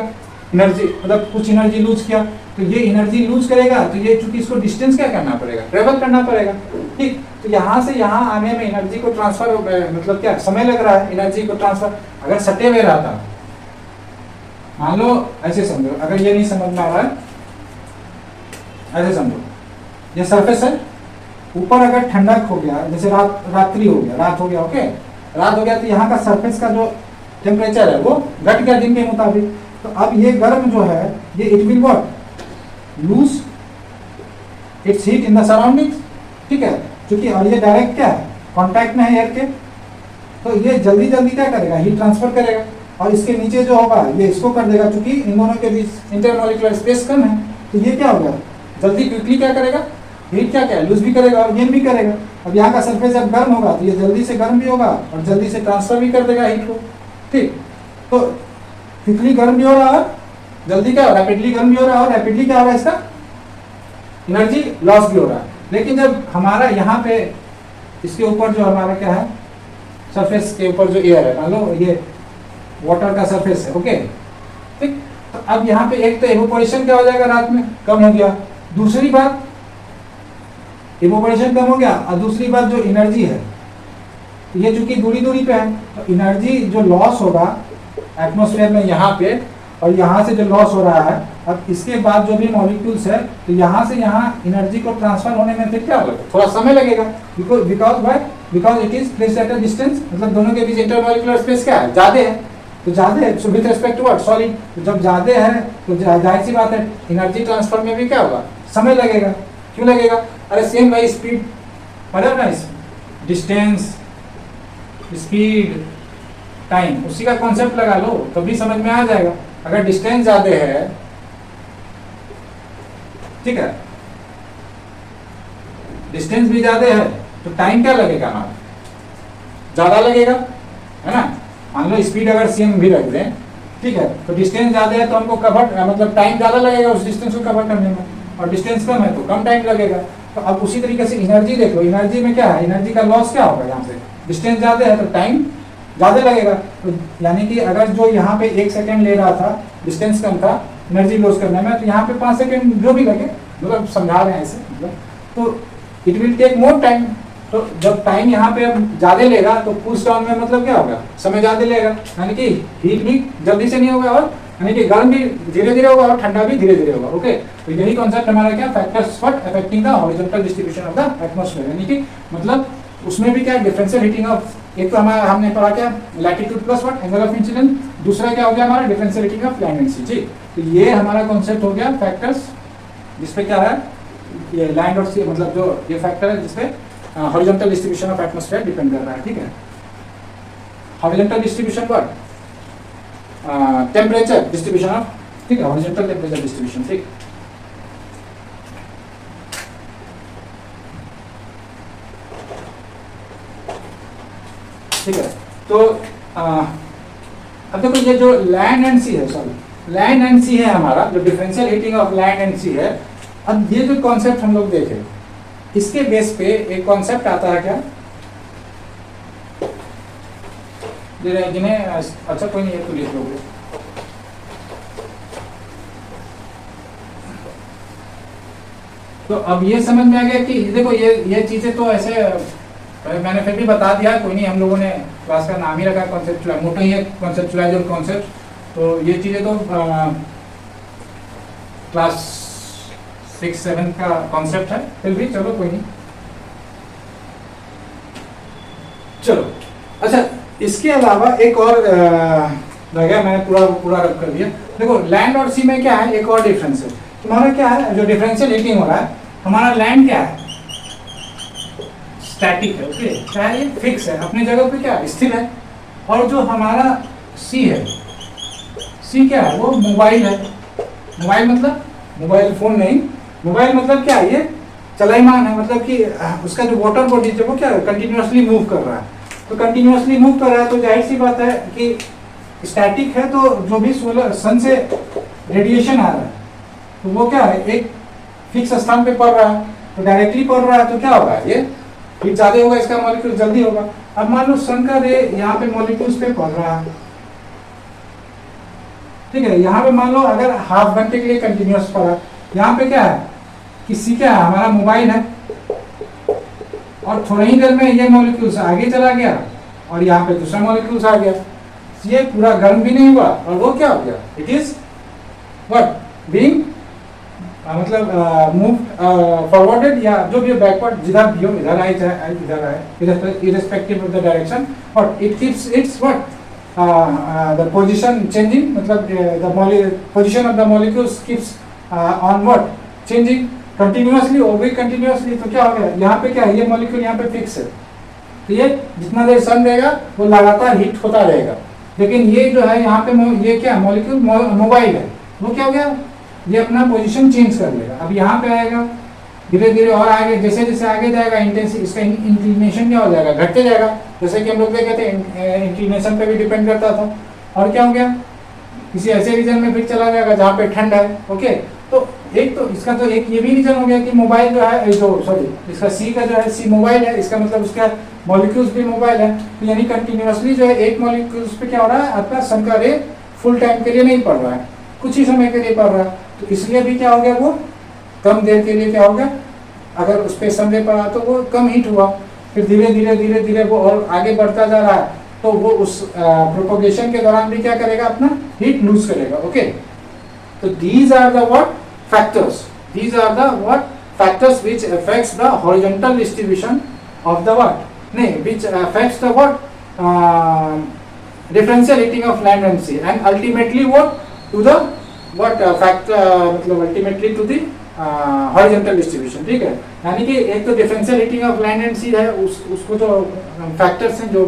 एनर्जी, मतलब कुछ एनर्जी लूज किया तो ये एनर्जी लूज करेगा तो ये चूंकि इसको डिस्टेंस क्या करना पड़ेगा ट्रेवल करना पड़ेगा, ठीक। तो यहाँ से यहाँ आने में एनर्जी को ट्रांसफर मतलब क्या समय लग रहा है एनर्जी को ट्रांसफर, अगर सटे हुए रहा था मान लो ऐसे समझो, अगर ये नहीं समझ में आ रहा है ऐसे समझो, ये सरफेस है ऊपर अगर ठंडक हो गया जैसे रात्रि हो गया रात हो गया, ओके रात हो गया तो यहाँ का सरफेस का जो टेम्परेचर है वो घट गया दिन के मुताबिक, तो अब ये गर्म जो है ये it will what lose its heat in the surroundings, ठीक है, क्योंकि और ये डायरेक्ट क्या है कांटेक्ट में है एयर के, तो ये जल्दी जल्दी क्या करेगा हीट ट्रांसफर करेगा और इसके नीचे जो होगा ये इसको कर देगा, क्योंकि इन दोनों के बीच इंटरमॉलिक्यूलर स्पेस कम है तो ये क्या होगा जल्दी क्विकली क्या करेगा हीट क्या लूज भी करेगा और गेन भी करेगा। अब यहाँ का सरफेस जब गर्म होगा तो ये जल्दी से गर्म भी होगा और जल्दी से ट्रांसफर भी कर देगा हीट को, ठीक। तो क्विकली गर्म भी हो रहा है, जल्दी क्या रैपिडली गर्म भी हो रहा है और रैपिडली क्या हो रहा है इसका एनर्जी लॉस भी हो रहा है। लेकिन जब हमारा यहाँ पे इसके ऊपर जो हमारा क्या है सरफेस के ऊपर जो एयर है, मान लो ये वाटर का सरफेस है, ओके, ठीक। तो अब यहाँ पे एक तो इवेपोरेशन क्या हो जाएगा रात में कम हो गया, दूसरी बात इवेपोरेशन कम हो गया और दूसरी बात जो एनर्जी है ये चूंकि दूरी दूरी पे है तो एनर्जी जो लॉस होगा एटमॉस्फेयर में यहाँ पे और यहाँ से जो लॉस हो रहा है, अब इसके बाद जो भी मॉलिक्यूल्स है तो यहाँ से यहाँ एनर्जी को ट्रांसफर होने में फिर क्या होगा थोड़ा समय लगेगा, because it is placed at a distance, मतलब दोनों के बीच इंटरमॉलिक्यूलर स्पेस क्या है ज्यादा है, तो ज्यादा है with respect to what solid, तो जब ज्यादा है तो जाहिर सी बात है एनर्जी ट्रांसफर में भी क्या होगा समय लगेगा, क्यों लगेगा, अरे सेम भाई स्पीड पढ़ा ना, डिस्टेंस स्पीड टाइम उसी का कॉन्सेप्ट लगा लो तो भी समझ में आ जाएगा। अगर डिस्टेंस ज्यादा है, ठीक है, डिस्टेंस भी ज्यादा है तो टाइम क्या लगेगा हमारा ज्यादा लगेगा, है ना। मान लो स्पीड अगर सेम भी रख दें, ठीक है, तो डिस्टेंस ज्यादा है तो हमको कवर मतलब टाइम ज्यादा लगेगा उस डिस्टेंस को कवर करने में, और डिस्टेंस कम है तो कम टाइम लगेगा। तो अब उसी तरीके से एनर्जी देख लो, एनर्जी में क्या है एनर्जी का लॉस क्या होगा, यहाँ से डिस्टेंस ज्यादा है तो टाइम ज्यादा लगेगा, तो यानी कि अगर जो यहाँ पे 1 सेकेंड ले रहा था डिस्टेंस कम था एनर्जी लॉस करने में, तो यहाँ पे 5 सेकेंड जो भी लगे, मतलब समझा रहे हैं ऐसे, मतलब तो it will take more time. तो जब टाइम यहाँ पे अब ज्यादा लेगा तो कूल्स डाउन में मतलब क्या होगा, समय ज्यादा लेगा, यानी कि हीट भी जल्दी से नहीं होगा, और यानी कि गर्म भी धीरे धीरे होगा और ठंडा भी धीरे धीरे होगा। ओके, तो यही कॉन्सेप्ट हमारा क्या, factors what affecting the horizontal distribution of the atmosphere, यानी कि मतलब उसमें भी क्या डिफरेंशियल हीटिंग ऑफ, एक तो हमारा हमने पढ़ा क्या latitude plus what angle of incidence, दूसरा क्या हो गया हमारा differential heating of land and sea. ठीक, तो ये हमारा कॉन्सेप्ट हो गया फैक्टर्स जिसपे क्या है, ये लैंड और सी, मतलब जो ये फैक्टर है जिसपे horizontal distribution of atmosphere depend कर रहा है। ठीक है, हॉरिजॉन्टल डिस्ट्रीब्यूशन पर टेम्परेचर डिस्ट्रीब्यूशन ऑफ, ठीक है, हॉरिजॉन्टल टेम्परेचर डिस्ट्रीब्यूशन। ठीक, ठीक है, तो अब देखो ये जो लैंड एंड सी है, सॉरी लैंड एंड सी है हमारा, जो differential heating of land and sea है। अब ये जो कॉन्सेप्ट हम लोग देखे, इसके बेस पे एक कॉन्सेप्ट आता है क्या, जिन्हें अच्छा कोई नहीं है तो लिख लोगे। तो अब ये समझ में आ गया कि देखो ये चीजें तो ऐसे मैंने फिर भी बता दिया, कोई नहीं, हम लोगों ने क्लास का नाम ही रखा कॉन्सेप्चुअल, मोटा ही है कॉन्सेप्चुअलाइज कॉन्सेप्ट। तो ये चीजें तो क्लास 6-7 का कॉन्सेप्ट है, फिर भी चलो कोई नहीं, चलो। अच्छा, इसके अलावा एक और रह गया, मैंने पूरा रख कर दिया। देखो लैंड और सी में क्या है, एक और डिफरेंस है तुम्हारा, क्या है जो डिफरेंशियल हीटिंग हो रहा है हमारा, लैंड क्या है स्टैटिक है, ओके, क्या है ये फिक्स है, अपनी जगह पे क्या स्थिर है। और जो हमारा सी है, सी क्या है, वो मोबाइल है। मोबाइल मतलब मोबाइल फोन नहीं, मोबाइल मतलब क्या है, ये चलायमान है, मतलब कि उसका जो वाटर बॉडी है वो क्या है कंटिन्यूअसली मूव कर रहा है। तो कंटिन्यूअसली मूव कर रहा है तो जाहिर सी बात है कि स्टैटिक है, तो जो भी सोलर सन से रेडिएशन आ रहा है तो वो क्या है एक फिक्स स्थान पे पड़ रहा है, तो डायरेक्टली पड़ रहा है तो क्या होगा, ये हीट ज्यादा होगा, इसका मॉलिक्यूल जल्दी होगा। अब मान लो सन का रे यहाँ पे मॉलिक्यूल्स पे पड़ रहा है, ठीक है, यहाँ पे मान लो अगर हाफ घंटे के लिए कंटिन्यूअस पड़ा, यहाँ पे क्या है कि सी क्या है हमारा मोबाइल है, और थोड़ी ही देर में ये मॉलिक्यूल्स आगे चला गया और यहाँ पे दूसरा मॉलिक्यूल्स आ गया, ये पूरा गर्म भी नहीं हुआ और वो क्या हो गया, इट इज व्हाट बीइंग मतलब मूव फॉरवर्डेड, या जो भी बैकवर्ड जिधर भी हो, इधर आए चाहे इधर आए, इरेस्पेक्टिव ऑफ द डायरेक्शन, और it keeps it's what the position changing, मतलब the position of the molecules keeps on what changing continuously, or भी continuously। तो क्या हो गया यहाँ पे, क्या है ये मॉलिक्यूल यहाँ पे फिक्स है, तो ये जितना देर सन रहेगा वो लगातार हीट होता रहेगा। लेकिन ये जो है यहाँ पे ये क्या मॉलिक्यूल मोबाइल है, वो क्या हो गया ये अपना पोजीशन चेंज कर लेगा। अब यहाँ पे आएगा धीरे धीरे और आगे, जैसे जैसे आगे जाएगा इंटेंसिटी, इसका इंक्लिनेशन क्या हो जाएगा, घटते जाएगा, जैसे कि हम लोग देखे थे इंक्लिनेशन पे भी डिपेंड करता था। और क्या हो गया किसी ऐसे रीजन में फिर चला जाएगा जहाँ पे ठंड है, ओके। तो एक तो इसका तो एक ये भी रीजन हो गया कि मोबाइल जो है, जो सॉरी इसका सी का जो है सी मोबाइल है, इसका मतलब उसका मॉलिक्यूल्स भी मोबाइल है, तो यानी कंटिन्यूअसली जो है एक मॉलिक्यूल्स पे क्या हो रहा है आपका सन का रे फुल टाइम के लिए नहीं पड़ रहा है, कुछ ही समय के लिए पड़ रहा है। तो इसलिए भी क्या हो गया वो कम देर के लिए क्या हो गया, अगर उस पर सन रे पड़ा तो वो कम हीट हुआ, फिर धीरे धीरे धीरे धीरे वो और आगे बढ़ता जा रहा है, तो वो उस प्रोपोगेशन के दौरान भी क्या करेगा अपना हीट लूज करेगा, ओके। तो these are the what factors, these are the what factors which affects the horizontal distribution of the what which affects the what differential heating of land and sea, and ultimately what to the what factor मतलब ultimately to the horizontal distribution, ठीक है। यानी कि एक तो differential heating of land and sea है, उसको जो factors हैं, जो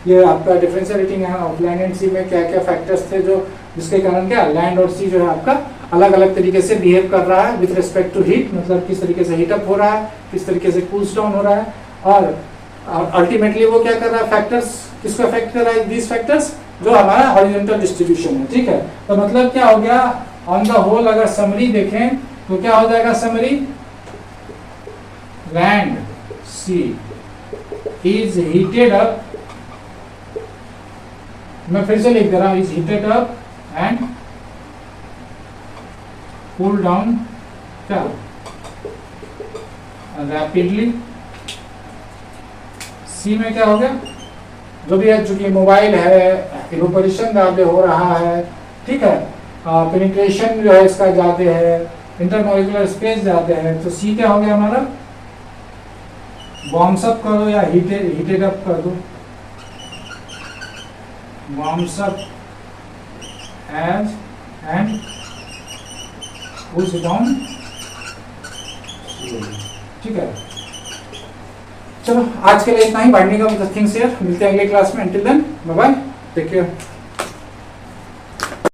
ये आपका differential heating है of land and sea में क्या क्या factors थे जो जिसके कारण क्या लैंड और सी जो है आपका अलग अलग तरीके से बिहेव कर रहा है विथ रिस्पेक्ट टू हीट, मतलब किस तरीके से हीट अप हो रहा है, किस तरीके से कूल्स डाउन हो रहा है, और अल्टीमेटली वो क्या कर रहा है फैक्टर्स किसको अफेक्ट कर रहा है, दीज फैक्टर्स जो हमारा हॉरिजॉन्टल डिस्ट्रीब्यूशन है, ठीक है। तो मतलब क्या हो गया ऑन द होल अगर समरी देखें तो क्या हो जाएगा summary, land sea is heated up, मैं फिर से लिख दे रहा हूं, is heated up and cool down क्या रैपिडली। सी में क्या हो गया, जो भी है, चूंकि मोबाइल है, इवोपोरेशन ज्यादा हो रहा है, ठीक है, पेनिट्रेशन जो है इसका ज्यादा है, इंटरमोलिकुलर स्पेस ज्यादा है, तो सी क्या हो गया हमारा, वार्म्स अप कर दो या हीटेड अप कर दो, warms up as and cools down, ठीक है। चलो आज के लिए इतना ही, binding of the things here, मिलते हैं अगले क्लास में, until then bye bye, take care.